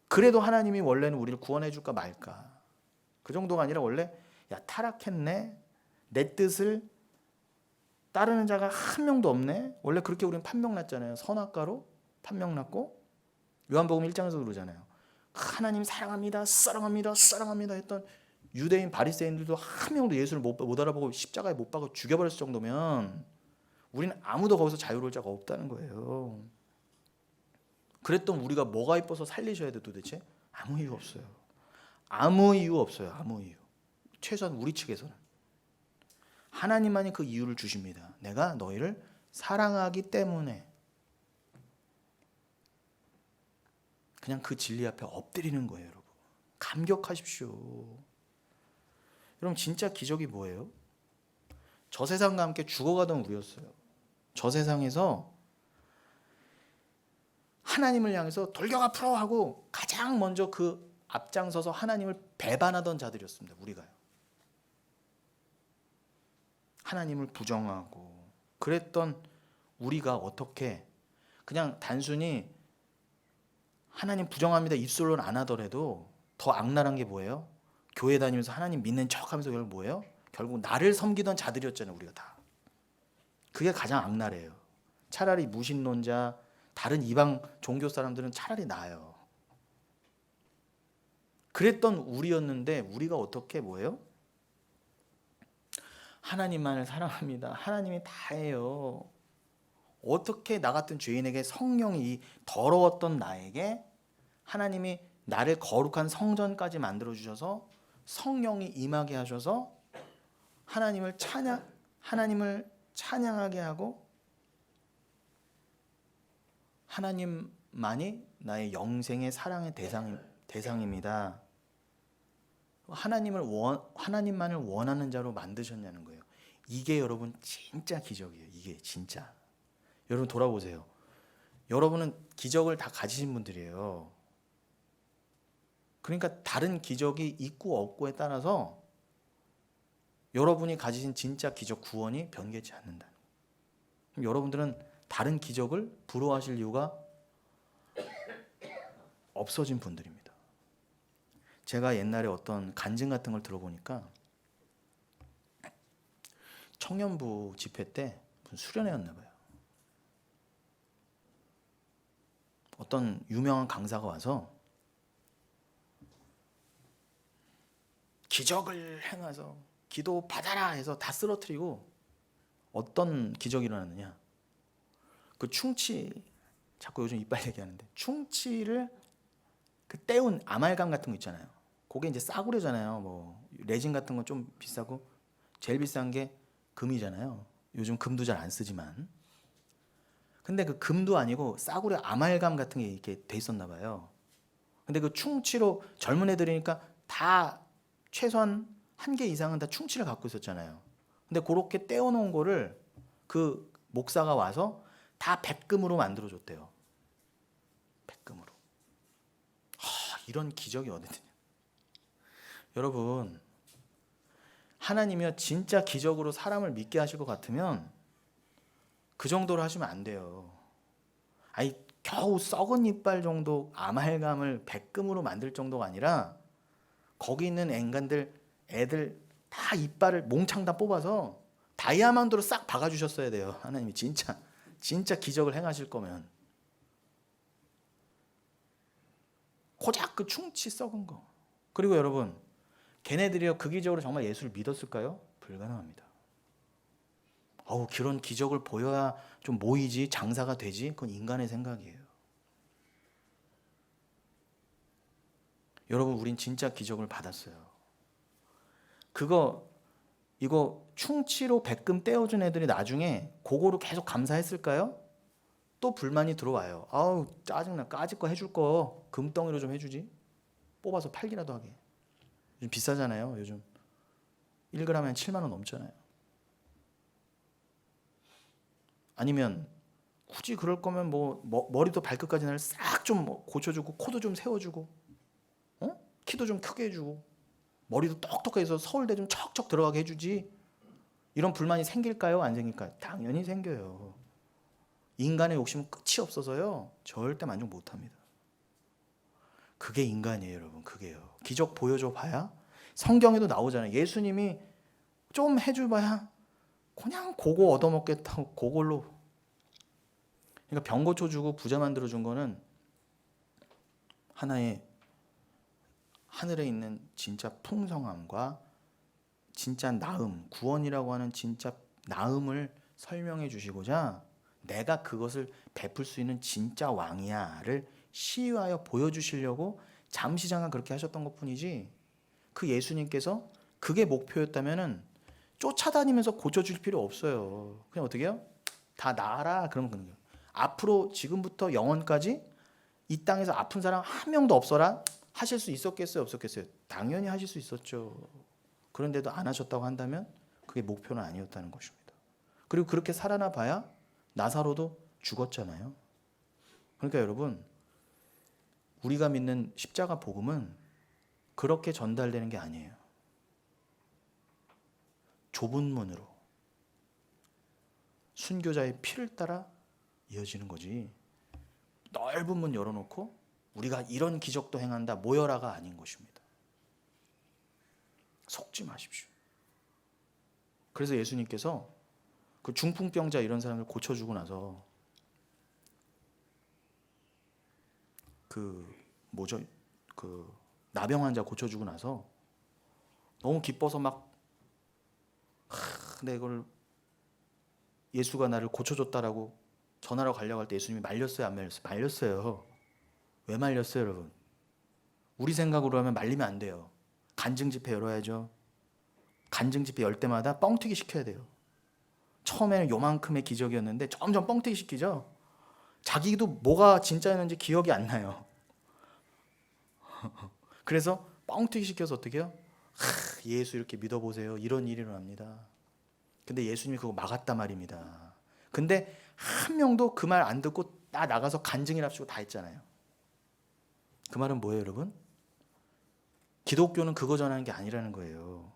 그래도 하나님이 원래는 우리를 구원해 줄까 말까, 그 정도가 아니라 원래 야 타락했네, 내 뜻을 따르는 자가 한 명도 없네. 원래 그렇게 우리는 판명났잖아요. 선악과로 판명났고, 요한복음 1장에서 그러잖아요. 하나님 사랑합니다, 사랑합니다, 사랑합니다 했던 유대인 바리새인들도 한 명도 예수를 못 알아보고 십자가에 못 박아 죽여버렸을 정도면 우리는 아무도 거기서 자유로울 자가 없다는 거예요. 그랬던 우리가 뭐가 이뻐서 살리셔야 돼 도대체? 아무 이유 없어요. 아무 이유 없어요. 아무 이유. 최소한 우리 측에서는. 하나님만이 그 이유를 주십니다. 내가 너희를 사랑하기 때문에. 그냥 그 진리 앞에 엎드리는 거예요, 여러분. 감격하십시오. 여러분 진짜 기적이 뭐예요? 저 세상과 함께 죽어가던 우리였어요. 저 세상에서 하나님을 향해서 돌격 앞으로 하고 가장 먼저 그 앞장서서 하나님을 배반하던 자들이었습니다. 우리가요. 하나님을 부정하고 그랬던 우리가 어떻게 그냥 단순히 하나님 부정합니다 입술로는 안 하더라도 더 악랄한 게 뭐예요? 교회 다니면서 하나님 믿는 척하면서 결국 뭐예요? 결국 나를 섬기던 자들이었잖아요. 우리가 다. 그게 가장 악랄해요. 차라리 무신론자, 다른 이방 종교 사람들은 차라리 나아요. 그랬던 우리였는데 우리가 어떻게 뭐예요? 하나님만을 사랑합니다. 하나님이 다예요. 어떻게 나 같은 죄인에게 성령이, 이 더러웠던 나에게 하나님이 나를 거룩한 성전까지 만들어 주셔서 성령이 임하게 하셔서 하나님을 찬양하게 하고 하나님만이 나의 영생의 사랑의 대상입니다. 하나님만을 원하는 자로 만드셨냐는 거예요. 이게 여러분 진짜 기적이에요. 이게 진짜. 여러분 돌아보세요. 여러분은 기적을 다 가지신 분들이에요. 그러니까 다른 기적이 있고 없고에 따라서 여러분이 가지신 진짜 기적 구원이 변개치 않는다는 거예요. 그럼 여러분들은 다른 기적을 부러워하실 이유가 없어진 분들입니다. 제가 옛날에 어떤 간증 같은 걸 들어보니까 청년부 집회 때 무슨 수련회였나 봐요. 어떤 유명한 강사가 와서 기적을 행해서 기도 받아라 해서 다 쓰러뜨리고, 어떤 기적이 일어났느냐, 그 충치, 자꾸 요즘 이빨 얘기하는데 충치를 그 떼운 아말감 같은 거 있잖아요. 그게 이제 싸구려잖아요. 뭐 레진 같은 건 좀 비싸고 제일 비싼 게 금이잖아요. 요즘 금도 잘 안 쓰지만. 근데 그 금도 아니고 싸구려 아말감 같은 게 이렇게 돼 있었나 봐요. 근데 그 충치로 젊은 애들이니까 다 최소한 한 개 이상은 다 충치를 갖고 있었잖아요. 근데 그렇게 떼어놓은 거를 그 목사가 와서 다 백금으로 만들어줬대요. 백금으로. 이런 기적이 어딨냐. 여러분, 하나님이요 진짜 기적으로 사람을 믿게 하실 것 같으면 그 정도로 하시면 안 돼요. 아니 겨우 썩은 이빨 정도 아말감을 백금으로 만들 정도가 아니라 거기 있는 앵간들 애들 다 이빨을 몽창 다 뽑아서 다이아몬드로 싹 박아주셨어야 돼요. 하나님이 진짜 기적을 행하실 거면. 고작 그 충치 썩은 거. 그리고 여러분, 걔네들이요 그 기적으로 정말 예수를 믿었을까요? 불가능합니다. 그런 기적을 보여야 좀 모이지, 장사가 되지. 그건 인간의 생각이에요. 여러분, 우린 진짜 기적을 받았어요. 이거 충치로 백금 떼어준 애들이 나중에 그거로 계속 감사했을까요? 또 불만이 들어와요. 짜증나. 까짓 거 해줄 거 금덩이로 좀 해주지. 뽑아서 팔기라도 하게. 요즘 비싸잖아요. 요즘 1g에 한 7만 원 넘잖아요. 아니면 굳이 그럴 거면 머리도 발끝까지 날 싹 좀 고쳐주고 코도 좀 세워주고 키도 좀 크게 해주고 머리도 똑똑하게 해서 서울대 좀 척척 들어가게 해주지. 이런 불만이 생길까요? 안 생길까요? 당연히 생겨요. 인간의 욕심은 끝이 없어서요 절대 만족 못합니다. 그게 인간이에요 여러분. 그게요. 기적 보여줘 봐야 성경에도 나오잖아요. 예수님이 좀 해줘봐야 그냥 그거 얻어먹겠다고 그걸로. 그러니까 병 고쳐주고 부자 만들어준 거는 하나의 하늘에 있는 진짜 풍성함과 진짜 나음, 구원이라고 하는 진짜 나음을 설명해 주시고자 내가 그것을 베풀 수 있는 진짜 왕이야를 시위하여 보여주시려고 잠시 잠깐 그렇게 하셨던 것뿐이지, 그 예수님께서 그게 목표였다면은 쫓아다니면서 고쳐줄 필요 없어요. 그냥 어떻게 해요? 다 나아라 그러면 그런 거예요. 앞으로 지금부터 영원까지 이 땅에서 아픈 사람 한 명도 없어라 하실 수 있었겠어요? 없었겠어요? 당연히 하실 수 있었죠. 그런데도 안 하셨다고 한다면 그게 목표는 아니었다는 것입니다. 그리고 그렇게 살아나 봐야 나사로도 죽었잖아요. 그러니까 여러분, 우리가 믿는 십자가 복음은 그렇게 전달되는 게 아니에요. 좁은 문으로 순교자의 피를 따라 이어지는 거지, 넓은 문 열어놓고 우리가 이런 기적도 행한다 모여라가 아닌 것입니다. 속지 마십시오. 그래서 예수님께서 그 중풍병자 이런 사람을 고쳐주고 나서 그 나병 환자 고쳐주고 나서 너무 기뻐서 막 근데 이걸 예수가 나를 고쳐줬다라고 전하러 가려고 할 때 예수님이 말렸어요? 안 말렸어요? 말렸어요. 왜 말렸어요 여러분? 우리 생각으로 하면 말리면 안 돼요. 간증 집회 열어야죠. 간증 집회 열 때마다 뻥튀기 시켜야 돼요. 처음에는 요만큼의 기적이었는데 점점 뻥튀기 시키죠. 자기도 뭐가 진짜였는지 기억이 안 나요. 그래서 뻥튀기 시켜서 어떻게 해요? 예수 이렇게 믿어보세요. 이런 일이 일어납니다. 근데 예수님이 그거 막았단 말입니다. 근데 한 명도 그 말 안 듣고 나가서 간증이랍시고 다 했잖아요. 그 말은 뭐예요 여러분? 기독교는 그거 전하는 게 아니라는 거예요.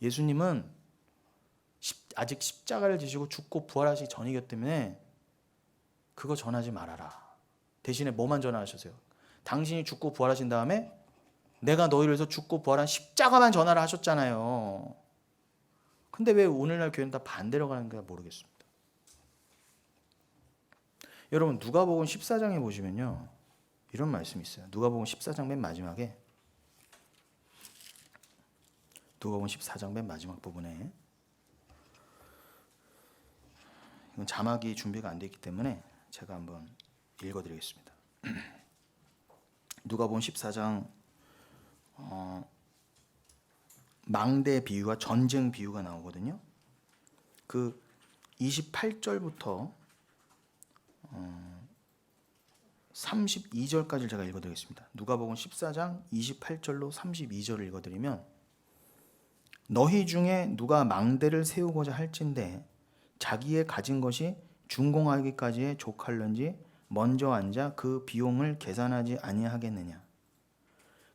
예수님은 아직 십자가를 지시고 죽고 부활하시기 전이기 때문에 그거 전하지 말아라. 대신에 뭐만 전하셨어요? 당신이 죽고 부활하신 다음에 내가 너희를 위해서 죽고 부활한 십자가만 전하라 하셨잖아요. 근데 왜 오늘날 교회는 다 반대로 가는가 모르겠습니다. 여러분 누가복음 14장에 보시면요 이런 말씀이 있어요. 누가복음 14장 맨 마지막에, 누가복음 14장 맨 마지막 부분에, 이건 자막이 준비가 안 돼 있기 때문에 제가 한번 읽어드리겠습니다. 누가복음 14장 망대 비유와 전쟁 비유가 나오거든요. 그 28절부터 32절까지를 제가 읽어드리겠습니다. 누가복음 14장 28절로 32절을 읽어드리면, 너희 중에 누가 망대를 세우고자 할진대 자기의 가진 것이 준공하기까지에 족할런지 먼저 앉아 그 비용을 계산하지 아니하겠느냐.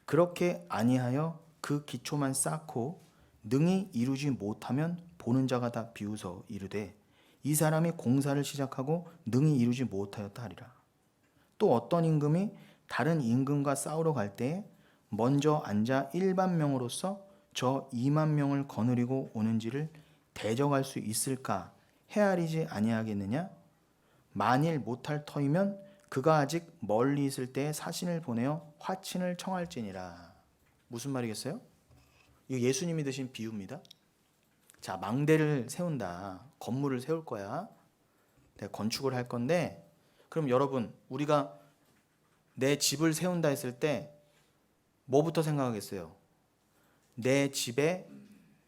그렇게 아니하여 그 기초만 쌓고 능히 이루지 못하면 보는 자가 다 비웃어 이르되 이 사람이 공사를 시작하고 능히 이루지 못하였다 하리라. 또 어떤 임금이 다른 임금과 싸우러 갈 때에 먼저 앉아 일반명으로서 저 2만 명을 거느리고 오는지를 대적할 수 있을까 헤아리지 아니하겠느냐. 만일 못할 터이면 그가 아직 멀리 있을 때에 사신을 보내어 화친을 청할지니라. 무슨 말이겠어요? 이거 예수님이 드신 비유입니다. 자, 망대를 세운다. 건물을 세울 거야. 내가 건축을 할 건데, 그럼 여러분, 우리가 내 집을 세운다 했을 때 뭐부터 생각하겠어요? 내 집에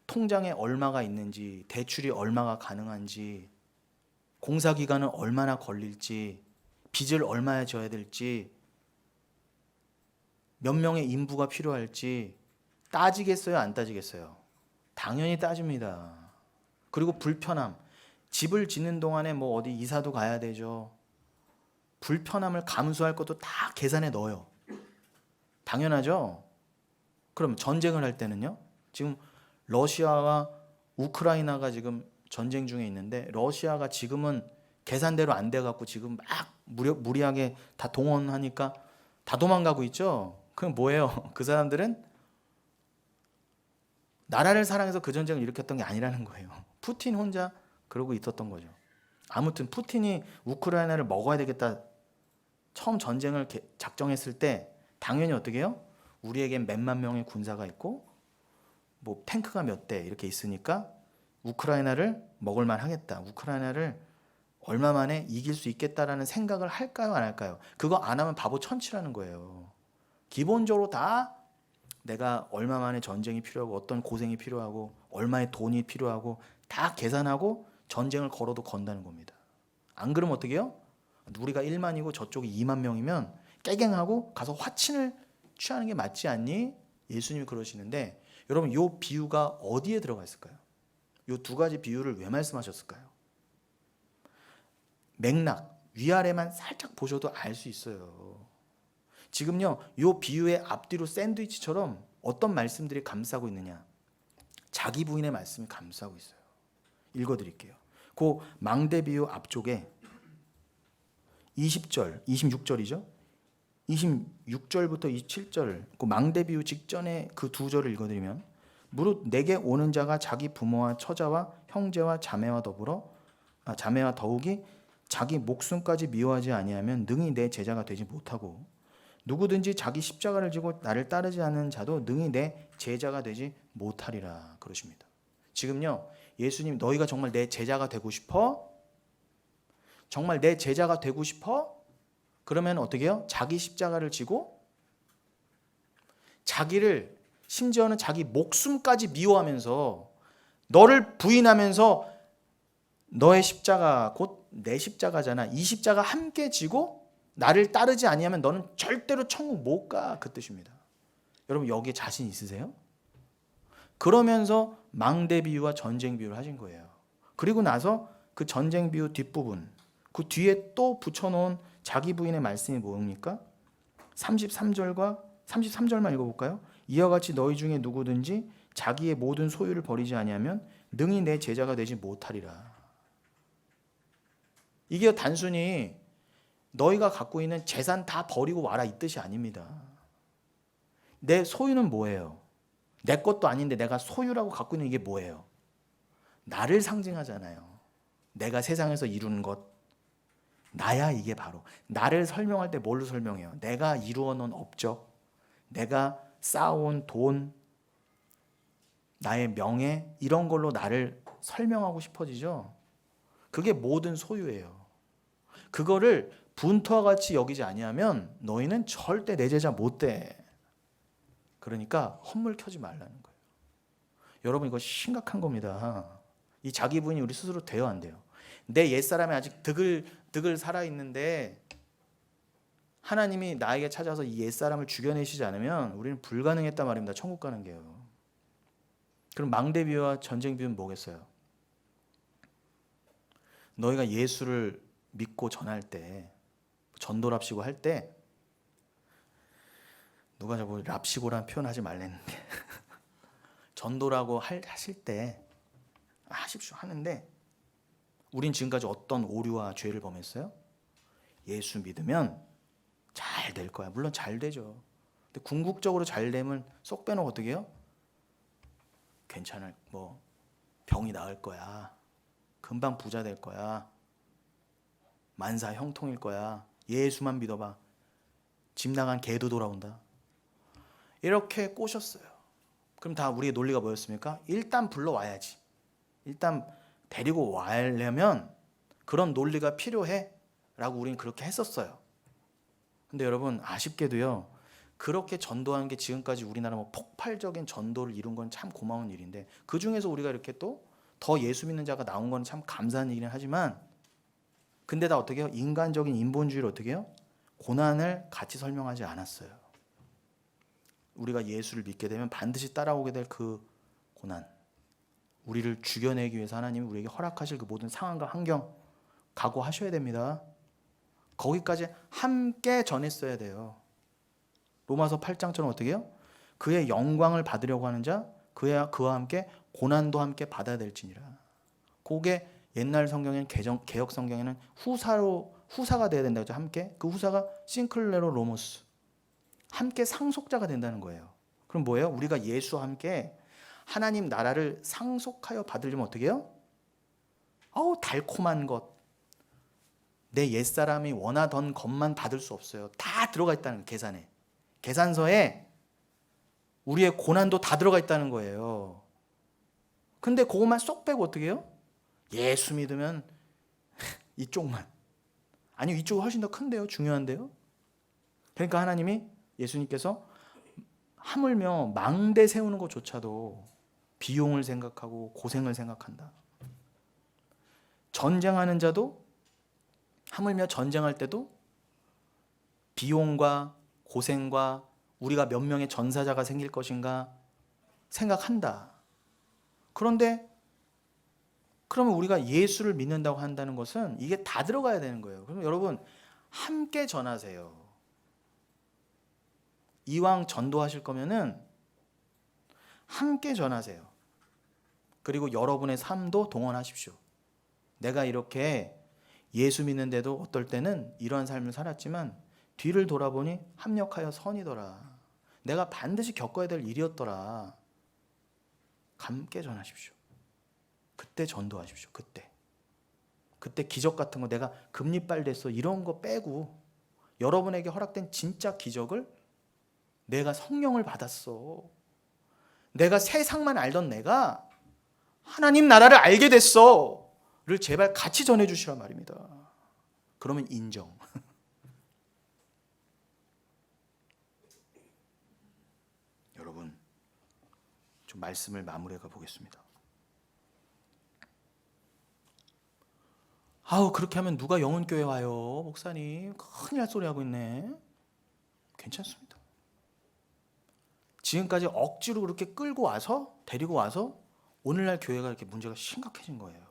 통장에 얼마가 있는지, 대출이 얼마가 가능한지, 공사 기간은 얼마나 걸릴지, 빚을 얼마나 져야 될지, 몇 명의 인부가 필요할지 따지겠어요? 안 따지겠어요? 당연히 따집니다. 그리고 불편함, 집을 짓는 동안에 뭐 어디 이사도 가야 되죠. 불편함을 감수할 것도 다 계산에 넣어요. 당연하죠? 그럼 전쟁을 할 때는요? 지금 러시아와 우크라이나가 지금 전쟁 중에 있는데, 러시아가 지금은 계산대로 안 돼갖고 지금 막 무리하게 다 동원하니까 다 도망가고 있죠. 그럼 뭐예요? 그 사람들은 나라를 사랑해서 그 전쟁을 일으켰던 게 아니라는 거예요. 푸틴 혼자 그러고 있었던 거죠. 아무튼 푸틴이 우크라이나를 먹어야 되겠다 처음 전쟁을 작정했을 때 당연히 어떻게 해요? 우리에겐 몇만 명의 군사가 있고 뭐 탱크가 몇 대 이렇게 있으니까 우크라이나를 먹을만 하겠다. 우크라이나를 얼마 만에 이길 수 있겠다라는 생각을 할까요? 안 할까요? 그거 안 하면 바보 천치라는 거예요. 기본적으로 다 내가 얼마 만에 전쟁이 필요하고 어떤 고생이 필요하고 얼마의 돈이 필요하고 다 계산하고 전쟁을 걸어도 건다는 겁니다. 안 그러면 어떻게 해요? 우리가 1만이고 저쪽이 2만 명이면 깨갱하고 가서 화친을 취하는 게 맞지 않니? 예수님이 그러시는데, 여러분 이 비유가 어디에 들어가 있을까요? 이 두 가지 비유를 왜 말씀하셨을까요? 맥락, 위아래만 살짝 보셔도 알 수 있어요. 지금요, 이 비유의 앞뒤로 샌드위치처럼 어떤 말씀들이 감싸고 있느냐? 자기 부인의 말씀이 감싸고 있어요. 읽어드릴게요. 그 망대 비유 앞쪽에 20절, 26절이죠. 26절부터 27절, 그 망대 비유 직전에 그 두 절을 읽어드리면, 무릇 내게 오는 자가 자기 부모와 처자와 형제와 자매와 더욱이 자기 목숨까지 미워하지 아니하면 능히 내 제자가 되지 못하고, 누구든지 자기 십자가를 지고 나를 따르지 않는 자도 능히 내 제자가 되지 못하리라 그러십니다. 지금요, 예수님, 너희가 정말 내 제자가 되고 싶어? 정말 내 제자가 되고 싶어? 그러면 어떻게 해요? 자기 십자가를 지고 자기를, 심지어는 자기 목숨까지 미워하면서 너를 부인하면서 너의 십자가, 곧 내 십자가잖아, 이 십자가 함께 지고 나를 따르지 아니하면 너는 절대로 천국 못 가, 그 뜻입니다. 여러분 여기에 자신 있으세요? 그러면서 망대 비유와 전쟁 비유를 하신 거예요. 그리고 나서 그 전쟁 비유 뒷부분, 그 뒤에 또 붙여놓은 자기 부인의 말씀이 뭡니까? 33절만 읽어볼까요? 이와 같이 너희 중에 누구든지 자기의 모든 소유를 버리지 아니하면 능히 내 제자가 되지 못하리라. 이게 단순히 너희가 갖고 있는 재산 다 버리고 와라 이 뜻이 아닙니다. 내 소유는 뭐예요? 내 것도 아닌데 내가 소유라고 갖고 있는 이게 뭐예요? 나를 상징하잖아요. 내가 세상에서 이루는 것, 나야. 이게 바로 나를 설명할 때 뭘로 설명해요? 내가 이루어 놓은 업적, 내가 쌓아온 돈, 나의 명예, 이런 걸로 나를 설명하고 싶어지죠. 그게 모든 소유예요. 그거를 분투와 같이 여기지 아니하면 너희는 절대 내 제자 못 돼. 그러니까 헛물 켜지 말라는 거예요. 여러분 이거 심각한 겁니다. 이 자기 부인이 우리 스스로 돼요, 안 돼요? 내 옛사람이 아직 드글 살아있는데 하나님이 나에게 찾아서 이 옛사람을 죽여내시지 않으면 우리는 불가능했단 말입니다. 천국 가는 게요. 그럼 망대 비유와 전쟁 비유는 뭐겠어요? 너희가 예수를 믿고 전할 때, 전도랍시고 할 때, 누가 저거 랍시고라는 표현 하지 말랬는데 전도라고 하실 때 하십시오 하는데, 우린 지금까지 어떤 오류와 죄를 범했어요? 예수 믿으면 잘 될 거야. 물론 잘 되죠. 근데 궁극적으로 잘 되면 쏙 빼놓고 어떻게 해요? 괜찮을, 뭐 병이 나을 거야, 금방 부자 될 거야, 만사 형통일 거야, 예수만 믿어봐, 집 나간 개도 돌아온다, 이렇게 꼬셨어요. 그럼 다 우리의 논리가 뭐였습니까? 일단 불러와야지, 일단 데리고 와려면 그런 논리가 필요해 라고 우리는 그렇게 했었어요. 근데 여러분 아쉽게도요, 그렇게 전도하는 게 지금까지 우리나라 뭐 폭발적인 전도를 이룬 건 참 고마운 일인데, 그 중에서 우리가 이렇게 또 더 예수 믿는 자가 나온 건 참 감사한 일이긴 하지만, 근데 다 어떻게 해요? 인간적인 인본주의를 어떻게 해요? 고난을 같이 설명하지 않았어요. 우리가 예수를 믿게 되면 반드시 따라오게 될 그 고난, 우리를 죽여내기 위해서 하나님이 우리에게 허락하실 그 모든 상황과 환경 각오하셔야 됩니다. 거기까지 함께 전했어야 돼요. 로마서 8장처럼 어떻게 해요? 그의 영광을 받으려고 하는 자, 그와 함께 고난도 함께 받아야 될지니라. 그게 옛날 성경에는, 개역 성경에는 후사가 돼야 된다고 하죠. 함께. 그 후사가 싱클레로 로모스, 함께 상속자가 된다는 거예요. 그럼 뭐예요? 우리가 예수와 함께 하나님 나라를 상속하여 받으려면 어떻게 해요? 달콤한 것, 내 옛사람이 원하던 것만 받을 수 없어요. 다 들어가 있다는 거예요. 계산에, 계산서에 우리의 고난도 다 들어가 있다는 거예요. 근데 그것만 쏙 빼고 어떻게 해요? 예수 믿으면 이쪽만, 아니 이쪽이 훨씬 더 큰데요, 중요한데요. 그러니까 하나님이, 예수님께서 하물며 망대 세우는 것조차도 비용을 생각하고 고생을 생각한다. 전쟁하는 자도 하물며 전쟁할 때도 비용과 고생과 우리가 몇 명의 전사자가 생길 것인가 생각한다. 그런데 그러면 우리가 예수를 믿는다고 한다는 것은 이게 다 들어가야 되는 거예요. 그럼 여러분 함께 전하세요. 이왕 전도하실 거면은 함께 전하세요. 그리고 여러분의 삶도 동원하십시오. 내가 이렇게 예수 믿는데도 어떨 때는 이러한 삶을 살았지만 뒤를 돌아보니 합력하여 선이더라. 내가 반드시 겪어야 될 일이었더라. 함께 전하십시오. 그때 전도하십시오. 그때 기적 같은 거, 내가 금리빨 됐어, 이런 거 빼고 여러분에게 허락된 진짜 기적을, 내가 성령을 받았어, 내가 세상만 알던 내가 하나님 나라를 알게 됐어 를 제발 같이 전해주시란 말입니다. 그러면 인정. 여러분 좀 말씀을 마무리해 가 보겠습니다. 그렇게 하면 누가 영혼교회 와요? 목사님 큰일 날 소리 하고 있네. 괜찮습니다. 지금까지 억지로 그렇게 끌고 와서, 데리고 와서 오늘날 교회가 이렇게 문제가 심각해진 거예요.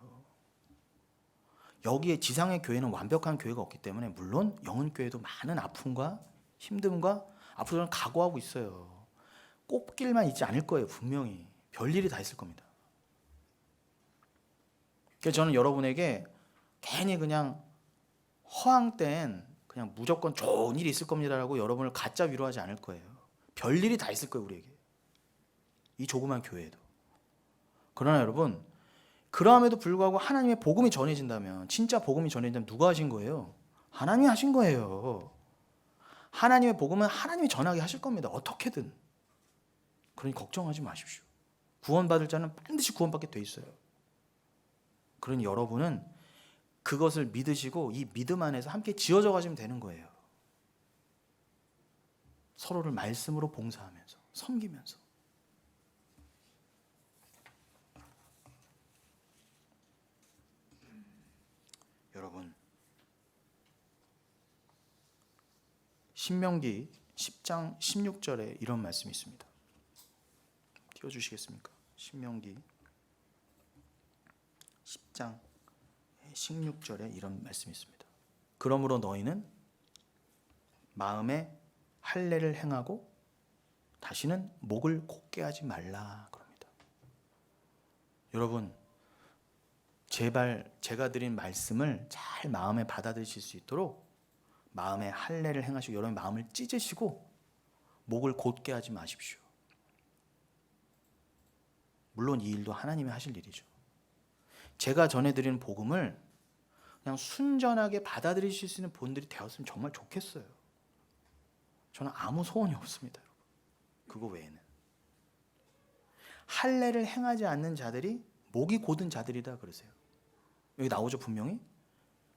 여기에 지상의 교회는 완벽한 교회가 없기 때문에 물론 영혼교회도 많은 아픔과 힘듦과 앞으로는 각오하고 있어요. 꽃길만 있지 않을 거예요. 분명히 별일이 다 있을 겁니다. 그래서 저는 여러분에게 괜히 그냥 허황된, 그냥 무조건 좋은 일이 있을 겁니다라고 여러분을 가짜 위로하지 않을 거예요. 별일이 다 있을 거예요, 우리에게. 이 조그만 교회에도. 그러나 여러분, 그럼에도 불구하고 하나님의 복음이 전해진다면, 진짜 복음이 전해진다면 누가 하신 거예요? 하나님이 하신 거예요. 하나님의 복음은 하나님이 전하게 하실 겁니다. 어떻게든. 그러니 걱정하지 마십시오. 구원받을 자는 반드시 구원받게 돼 있어요. 그러니 여러분은 그것을 믿으시고 이 믿음 안에서 함께 지어져 가시면 되는 거예요. 서로를 말씀으로 봉사하면서, 섬기면서. 신명기 10장 16절에 이런 말씀이 있습니다. 띄워주시겠습니까? 신명기 10장 16절에 이런 말씀이 있습니다. 그러므로 너희는 마음에 할례를 행하고 다시는 목을 곧게 하지 말라 그럽니다. 여러분, 제발 제가 드린 말씀을 잘 마음에 받아들이실 수 있도록 마음에 할례를 행하시고 여러분 마음을 찢으시고 목을 곧게 하지 마십시오. 물론 이 일도 하나님이 하실 일이죠. 제가 전해드리는 복음을 그냥 순전하게 받아들이실 수 있는 분들이 되었으면 정말 좋겠어요. 저는 아무 소원이 없습니다, 여러분. 그거 외에는. 할례를 행하지 않는 자들이 목이 곧은 자들이다 그러세요. 여기 나오죠, 분명히.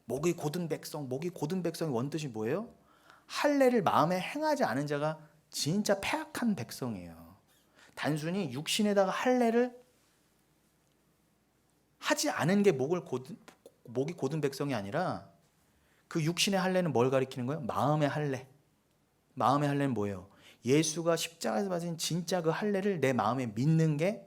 목이 곧은 백성, 목이 곧은 백성의 원뜻이 뭐예요? 할례를 마음에 행하지 않은 자가 진짜 패악한 백성이에요. 단순히 육신에다가 할례를 하지 않은 게 목이 곧은 백성이 아니라 그 육신의 할례는 뭘 가리키는 거예요? 마음의 할례. 마음의 할례는 뭐예요? 예수가 십자가에서 받으신 진짜 그 할례를 내 마음에 믿는 게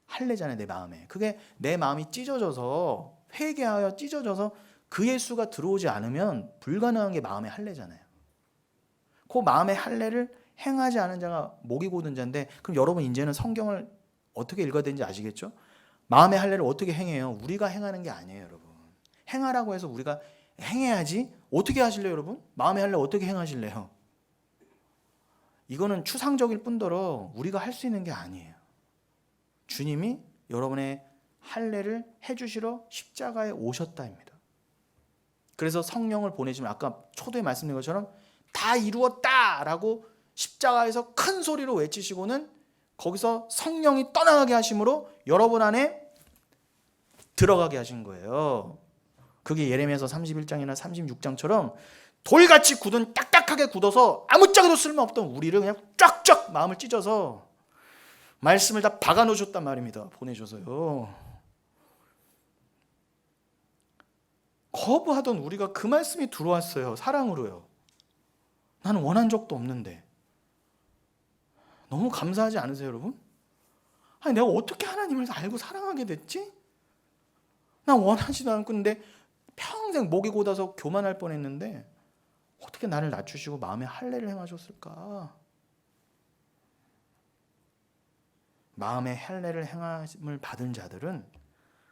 할례잖아요, 내 마음에. 그게 내 마음이 찢어져서 회개하여 찢어져서 그 예수가 들어오지 않으면 불가능한 게 마음의 할례잖아요. 그 마음의 할례를 행하지 않은 자가 목이 곧은 자인데, 그럼 여러분 이제는 성경을 어떻게 읽어야 되는지 아시겠죠? 마음의 할례를 어떻게 행해요? 우리가 행하는 게 아니에요, 여러분. 행하라고 해서 우리가 행해야지. 어떻게 하실래요, 여러분? 마음의 할례 어떻게 행하실래요? 이거는 추상적일 뿐더러 우리가 할 수 있는 게 아니에요. 주님이 여러분의 할례를 해주시러 십자가에 오셨다입니다. 그래서 성령을 보내시면 아까 초도에 말씀드린 것처럼 다 이루었다라고 십자가에서 큰 소리로 외치시고는 거기서 성령이 떠나가게 하심으로 여러분 안에 들어가게 하신 거예요. 그게 예레미야서 31장이나 36장처럼 돌같이 굳은 딱딱하게 굳어서 아무짝에도 쓸모없던 우리를 그냥 쫙쫙 마음을 찢어서 말씀을 다 박아 놓으셨단 말입니다. 보내셔서요. 거부하던 우리가 그 말씀이 들어왔어요. 사랑으로요. 나는 원한 적도 없는데. 너무 감사하지 않으세요, 여러분? 아니, 내가 어떻게 하나님을 알고 사랑하게 됐지? 난 원하지도 않고 있는데 평생 목이 곧아서 교만할 뻔했는데 어떻게 나를 낮추시고 마음에 할례를 행하셨을까? 마음에 할례를 행함을 받은 자들은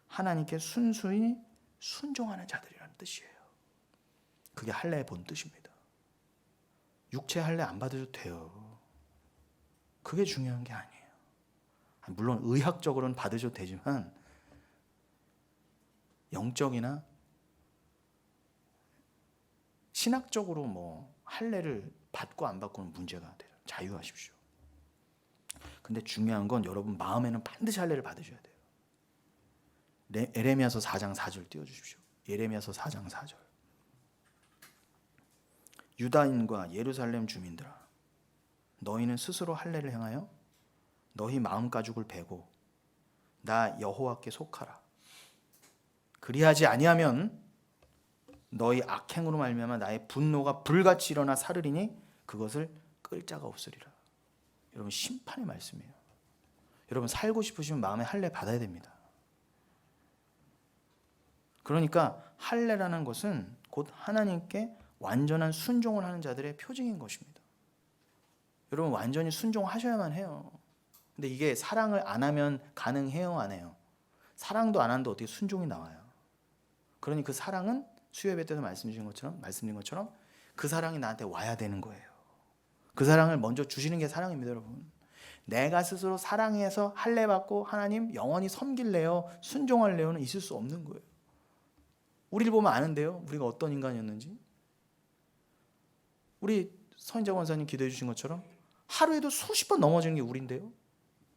하나님께 순수히 순종하는 자들이라는 뜻이에요. 그게 할례의 본 뜻입니다. 육체 할례 안 받으셔도 돼요. 그게 중요한 게 아니에요. 물론 의학적으로는 받으셔도 되지만 영적이나 신학적으로 뭐 할례를 받고 안 받고는 문제가 돼요. 자유하십시오. 근데 중요한 건 여러분 마음에는 반드시 할례를 받으셔야 돼요. 예레미야서 4장 4절 띄워주십시오. 예레미야서 4장 4절. 유다인과 예루살렘 주민들아, 너희는 스스로 할례를 행하여 너희 마음 가죽을 베고 나 여호와께 속하라. 그리하지 아니하면 너희 악행으로 말미암아 나의 분노가 불같이 일어나 사르리니 그것을 끌 자가 없으리라. 여러분 심판의 말씀이에요. 여러분 살고 싶으시면 마음에 할례 받아야 됩니다. 그러니까 할례라는 것은 곧 하나님께 완전한 순종을 하는 자들의 표징인 것입니다. 여러분 완전히 순종하셔야만 해요. 근데 이게 사랑을 안 하면 가능해요, 안 해요? 사랑도 안 하는데 어떻게 순종이 나와요? 그러니 그 사랑은 수요예배 때도 말씀드린 것처럼 그 사랑이 나한테 와야 되는 거예요. 그 사랑을 먼저 주시는 게 사랑입니다, 여러분. 내가 스스로 사랑해서 할례 받고 하나님 영원히 섬길래요, 순종할래요는 있을 수 없는 거예요. 우리를 보면 아는데요, 우리가 어떤 인간이었는지. 우리 선인자 권사님 기도해 주신 것처럼 하루에도 수십 번 넘어지는 게 우리인데요,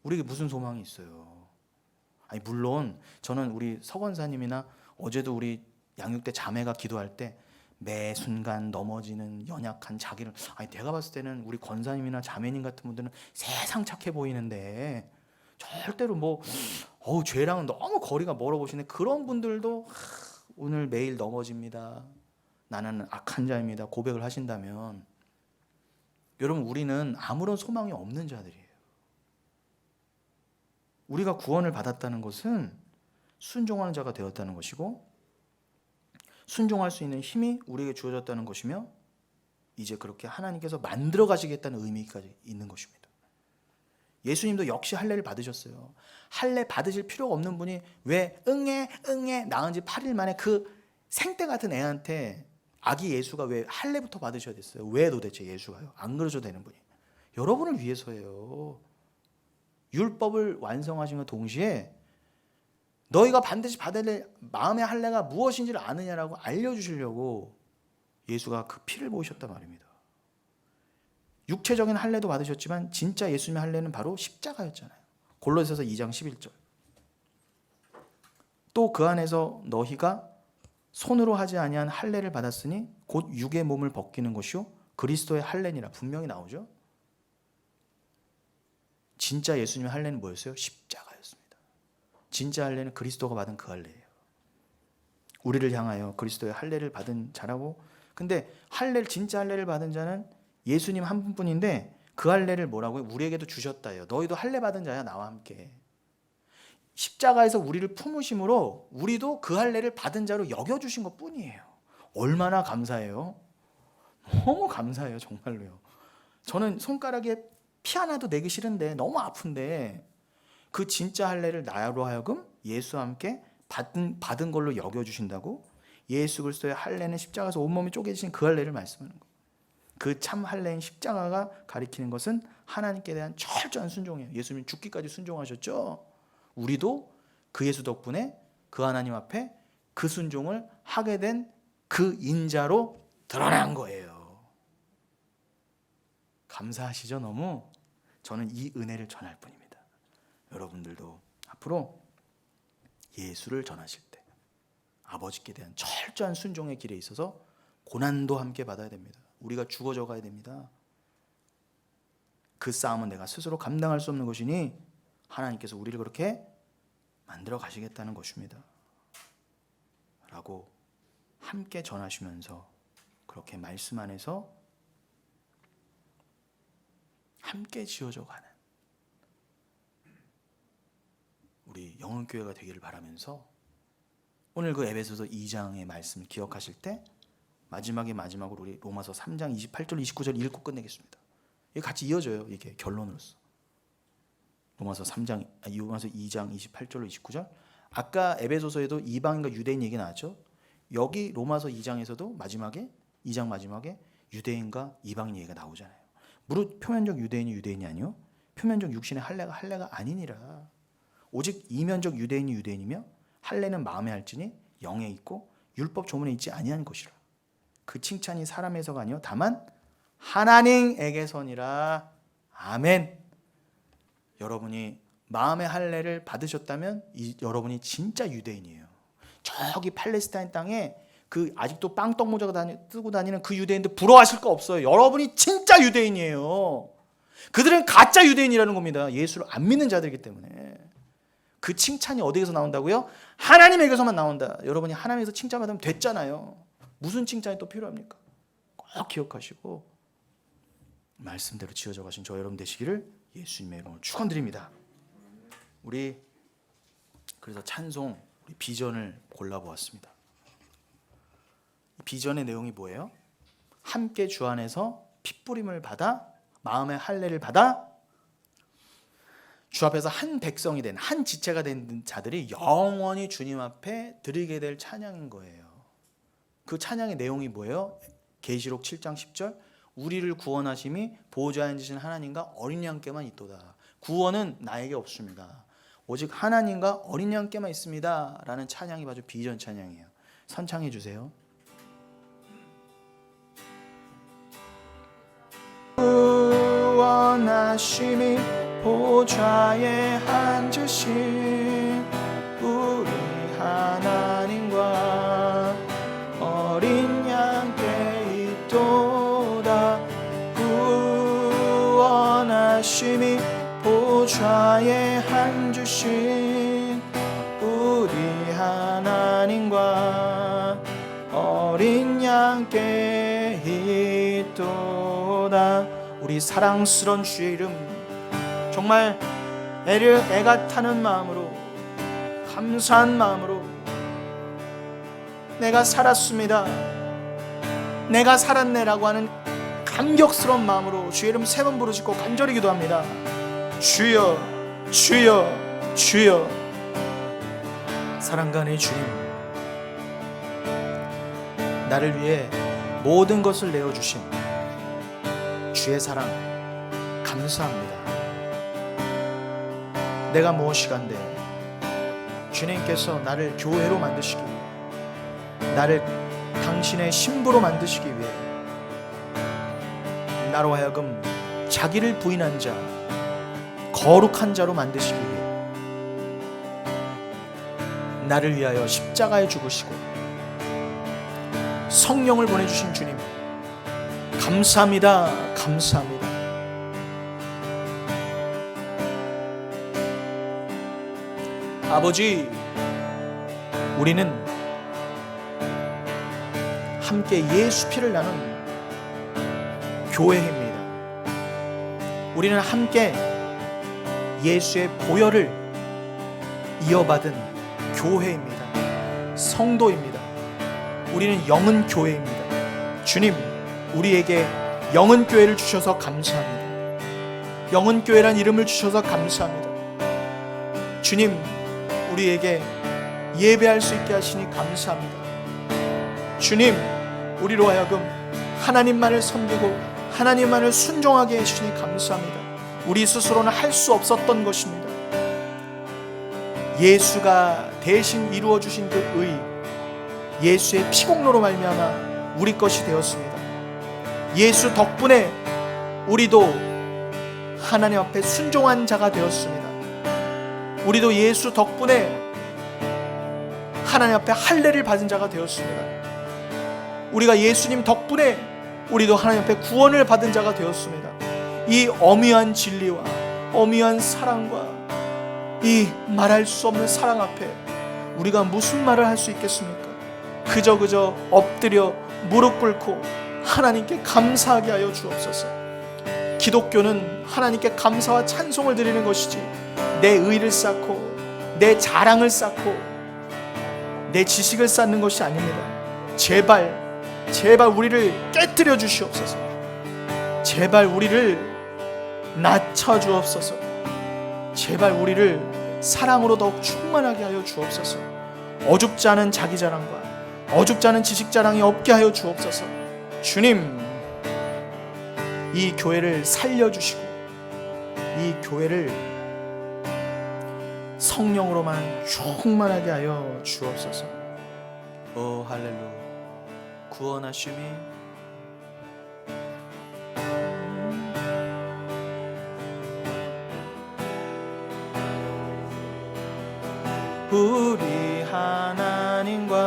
우리에게 무슨 소망이 있어요? 아니 물론 저는 우리 서 권사님이나 어제도 우리 양육대 자매가 기도할 때 매 순간 넘어지는 연약한 자기를, 아니 내가 봤을 때는 우리 권사님이나 자매님 같은 분들은 세상 착해 보이는데 절대로 뭐 죄랑은 너무 거리가 멀어 보시는데 그런 분들도 오늘 매일 넘어집니다. 나는 악한 자입니다 고백을 하신다면 여러분 우리는 아무런 소망이 없는 자들이에요. 우리가 구원을 받았다는 것은 순종하는 자가 되었다는 것이고 순종할 수 있는 힘이 우리에게 주어졌다는 것이며 이제 그렇게 하나님께서 만들어 가시겠다는 의미까지 있는 것입니다. 예수님도 역시 할례를 받으셨어요. 할례 받으실 필요가 없는 분이 왜 응애 낳은 지 8일 만에 그 생떼 같은 애한테 아기 예수가 왜 할례부터 받으셔야 됐어요? 왜 도대체 예수가요? 안 그러셔도 되는 분이. 여러분을 위해서예요. 율법을 완성하신 것 동시에 너희가 반드시 받아야 될 마음의 할례가 무엇인지를 아느냐라고 알려주시려고 예수가 그 피를 보이셨단 말입니다. 육체적인 할례도 받으셨지만 진짜 예수님의 할례는 바로 십자가였잖아요. 골로새서 2장 11절. 또 그 안에서 너희가 손으로 하지 아니한 할례를 받았으니 곧 육의 몸을 벗기는 것이요 그리스도의 할례니라. 분명히 나오죠. 진짜 예수님의 할례는 뭐였어요? 십자가였습니다. 진짜 할례는 그리스도가 받은 그 할례예요. 우리를 향하여 그리스도의 할례를 받은 자라고. 근데 진짜 할례를 받은 자는 예수님 한 분뿐인데 그 할례를 뭐라고요? 우리에게도 주셨다요. 너희도 할례 받은 자야 나와 함께. 십자가에서 우리를 품으심으로 우리도 그 할례를 받은 자로 여겨주신 것 뿐이에요. 얼마나 감사해요. 너무 감사해요. 정말로요. 저는 손가락에 피 하나도 내기 싫은데 너무 아픈데 그 진짜 할례를 나로 하여금 예수와 함께 받은 걸로 여겨주신다고. 예수 그리스도의 할례는 십자가에서 온몸이 쪼개지신 그 할례를 말씀하는 거예요. 그 참 할례인 십자가가 가리키는 것은 하나님께 대한 철저한 순종이에요. 예수님 죽기까지 순종하셨죠. 우리도 그 예수 덕분에 그 하나님 앞에 그 순종을 하게 된 그 인자로 드러난 거예요. 감사하시죠? 너무. 저는 이 은혜를 전할 뿐입니다. 여러분들도 앞으로 예수를 전하실 때 아버지께 대한 철저한 순종의 길에 있어서 고난도 함께 받아야 됩니다. 우리가 죽어져 가야 됩니다. 그 싸움은 내가 스스로 감당할 수 없는 것이니 하나님께서 우리를 그렇게 만들어 가시겠다는 것입니다. 라고 함께 전하시면서 그렇게 말씀 안에서 함께 지어져 가는 우리 영흥교회가 되기를 바라면서 오늘 그 에베소서 2장의 말씀을 기억하실 때 마지막으로 우리 로마서 3장 28절 29절 읽고 끝내겠습니다. 이게 같이 이어져요. 이게 결론으로서. 로마서 2장 28절로 29절. 아까 에베소서에도 이방인과 유대인 얘기 나왔죠. 여기 로마서 2장에서도 마지막에 2장 마지막에 유대인과 이방인 얘기가 나오잖아요. 무릇 표면적 유대인이 아니요 표면적 육신의 할례가 아니니라. 오직 이면적 유대인이 유대인이며 할례는 마음에 할지니 영에 있고 율법 조문에 있지 아니한 것이라. 그 칭찬이 사람에서가 아니요 다만 하나님에게서니라. 아멘. 여러분이 마음의 할례를 받으셨다면 여러분이 진짜 유대인이에요. 저기 팔레스타인 땅에 그 아직도 빵떡 모자가 뜨고 다니는 그 유대인들 부러워하실 거 없어요. 여러분이 진짜 유대인이에요. 그들은 가짜 유대인이라는 겁니다. 예수를 안 믿는 자들이기 때문에. 그 칭찬이 어디에서 나온다고요? 하나님에게서만 나온다. 여러분이 하나님에서 칭찬받으면 됐잖아요. 무슨 칭찬이 또 필요합니까? 꼭 기억하시고 말씀대로 지어져 가신 저 여러분 되시기를 예수님의 이름으로 축원드립니다. 우리 그래서 찬송 우리 비전을 골라보았습니다. 비전의 내용이 뭐예요? 함께 주 안에서 핏부림을 받아 마음의 할례를 받아 주 앞에서 한 백성이 된 한 지체가 된 자들이 영원히 주님 앞에 드리게 될 찬양인 거예요. 그 찬양의 내용이 뭐예요? 계시록 7장 10절 우리를 구원하심이 보호자에 앉으신 하나님과 어린 양께만 있도다. 구원은 나에게 없습니다. 오직 하나님과 어린 양께만 있습니다. 라는 찬양이 바로 비전 찬양이에요. 선창해 주세요. 구원하심이 보좌에 앉으신 우리 하나님과 어린 양께 있도다. 구원하심이 보좌에 앉으신 우리 하나님과 어린 양 함께 있도다. 우리 사랑스러운 주의 이름 정말 애가 타는 마음으로, 감사한 마음으로 내가 살았습니다, 내가 살았네라고 하는 감격스러운 마음으로 주의 이름 3번 부르짖고 간절히 기도합니다. 주여, 주여, 주여. 사랑간의 주님, 나를 위해 모든 것을 내어주신 주의 사랑 감사합니다. 내가 무엇이간데 주님께서 나를 교회로 만드시기, 나를 당신의 신부로 만드시기 위해 나로 하여금 자기를 부인한 자, 거룩한 자로 만드시기 위해 나를 위하여 십자가에 죽으시고 성령을 보내주신 주님 감사합니다. 감사합니다. 아버지, 우리는 함께 예수 피를 나눈 교회입니다. 우리는 함께 예수의 보혈을 이어받은 교회입니다. 성도입니다. 우리는 영은 교회입니다. 주님, 우리에게 영은 교회를 주셔서 감사합니다. 영은 교회란 이름을 주셔서 감사합니다. 주님, 우리에게 예배할 수 있게 하시니 감사합니다. 주님, 우리로 하여금 하나님만을 섬기고 하나님만을 순종하게 해주시니 감사합니다. 우리 스스로는 할 수 없었던 것입니다. 예수가 대신 이루어주신 그 의, 예수의 피공로로 말미암아 우리 것이 되었습니다. 예수 덕분에 우리도 하나님 앞에 순종한 자가 되었습니다. 우리도 예수 덕분에 하나님 앞에 할례를 받은 자가 되었습니다. 우리가 예수님 덕분에 우리도 하나님 앞에 구원을 받은 자가 되었습니다. 이 어미한 진리와 어미한 사랑과 이 말할 수 없는 사랑 앞에 우리가 무슨 말을 할 수 있겠습니까? 그저 엎드려 무릎 꿇고 하나님께 감사하게 하여 주옵소서. 기독교는 하나님께 감사와 찬송을 드리는 것이지 내 의를 쌓고 내 자랑을 쌓고 내 지식을 쌓는 것이 아닙니다. 제발 우리를 깨뜨려 주시옵소서. 제발 우리를 낮춰 주옵소서. 제발 우리를 사랑으로 더욱 충만하게 하여 주옵소서. 어줍지 않은 자기 자랑과 어줍지 않은 지식 자랑이 없게 하여 주옵소서. 주님, 이 교회를 살려주시고 이 교회를 성령으로만 충만하게 하여 주옵소서. 오 할렐루야. 구원하심이 우리 하나님과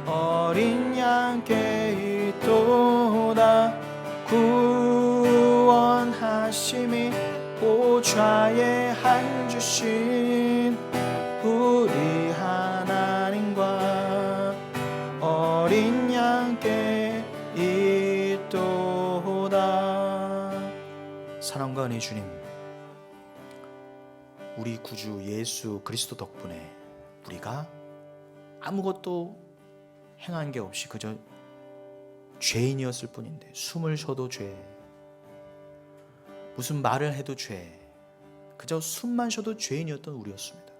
어린 양께 있도다. 구원하심이 보좌에 앉으신 우리 하나님과 어린 양께 있도다. 사랑과 은혜 주님, 우리 구주 예수 그리스도 덕분에 우리가 아무것도 행한 게 없이 그저 죄인이었을 뿐인데, 숨을 쉬어도 죄, 무슨 말을 해도 죄, 그저 숨만 쉬어도 죄인이었던 우리였습니다.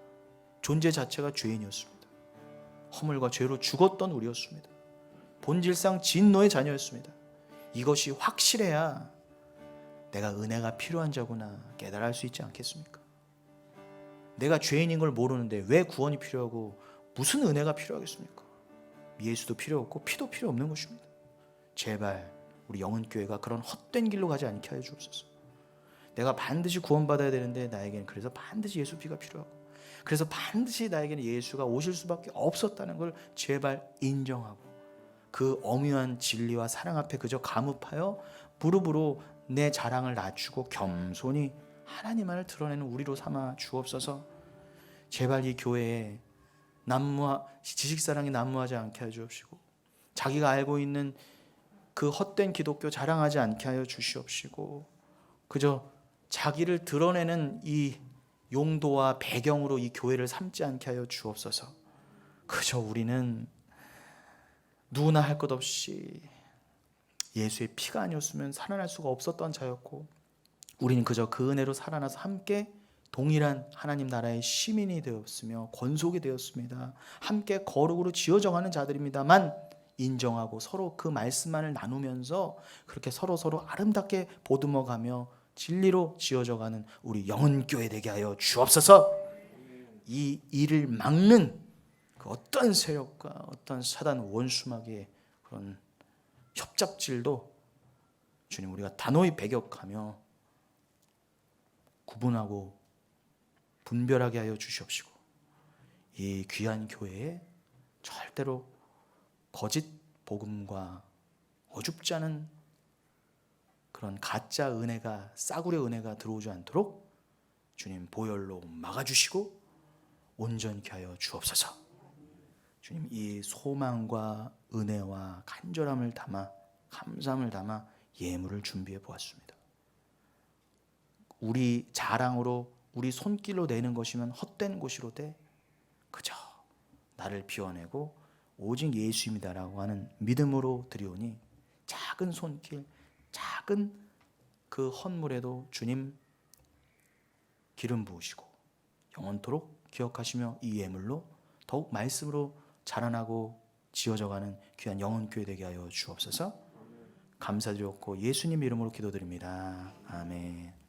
존재 자체가 죄인이었습니다. 허물과 죄로 죽었던 우리였습니다. 본질상 진노의 자녀였습니다. 이것이 확실해야 내가 은혜가 필요한 자구나 깨달을 수 있지 않겠습니까? 내가 죄인인 걸 모르는데 왜 구원이 필요하고 무슨 은혜가 필요하겠습니까? 예수도 필요 없고 피도 필요 없는 것입니다. 제발 우리 영은교회가 그런 헛된 길로 가지 않게 하여 주옵소서. 내가 반드시 구원받아야 되는데 나에게는 그래서 반드시 예수 피가 필요하고, 그래서 반드시 나에게는 예수가 오실 수밖에 없었다는 걸 제발 인정하고, 그 엄유한 진리와 사랑 앞에 그저 감up하여 무릎으로 내 자랑을 낮추고 겸손히 하나님만을 드러내는 우리로 삼아 주옵소서. 제발 이 교회에 지식사랑이 난무하지 않게 해 주옵시고, 자기가 알고 있는 그 헛된 기독교 자랑하지 않게 하여 주시옵시고, 그저 자기를 드러내는 이 용도와 배경으로 이 교회를 삼지 않게 하여 주옵소서. 그저 우리는 누구나 할 것 없이 예수의 피가 아니었으면 살아날 수가 없었던 자였고, 우리는 그저 그 은혜로 살아나서 함께 동일한 하나님 나라의 시민이 되었으며 권속이 되었습니다. 함께 거룩으로 지어져가는 자들입니다만, 인정하고 서로 그 말씀만을 나누면서 그렇게 서로 아름답게 보듬어가며 진리로 지어져가는 우리 영혼교회 되게 하여 주옵소서. 이 일을 막는 그 어떤 세력과 어떤 사단 원수마귀의 그런 협잡질도 주님 우리가 단호히 배격하며 구분하고 분별하게 하여 주시옵시고, 이 귀한 교회에 절대로 거짓 복음과 어줍지 않은 그런 가짜 은혜가, 싸구려 은혜가 들어오지 않도록 주님 보혈로 막아주시고 온전케 하여 주옵소서. 주님, 이 소망과 은혜와 간절함을 담아, 감사함을 담아 예물을 준비해 보았습니다. 우리 자랑으로, 우리 손길로 내는 것이면 헛된 곳이로되 그저 나를 비워내고 오직 예수입니다라고 하는 믿음으로 드리오니, 작은 손길, 작은 그 헌물에도 주님 기름 부으시고 영원토록 기억하시며 이 예물로 더욱 말씀으로 자라나고 지어져가는 귀한 영혼교회 되게 하여 주옵소서. 감사드렸고 예수님 이름으로 기도드립니다. 아멘.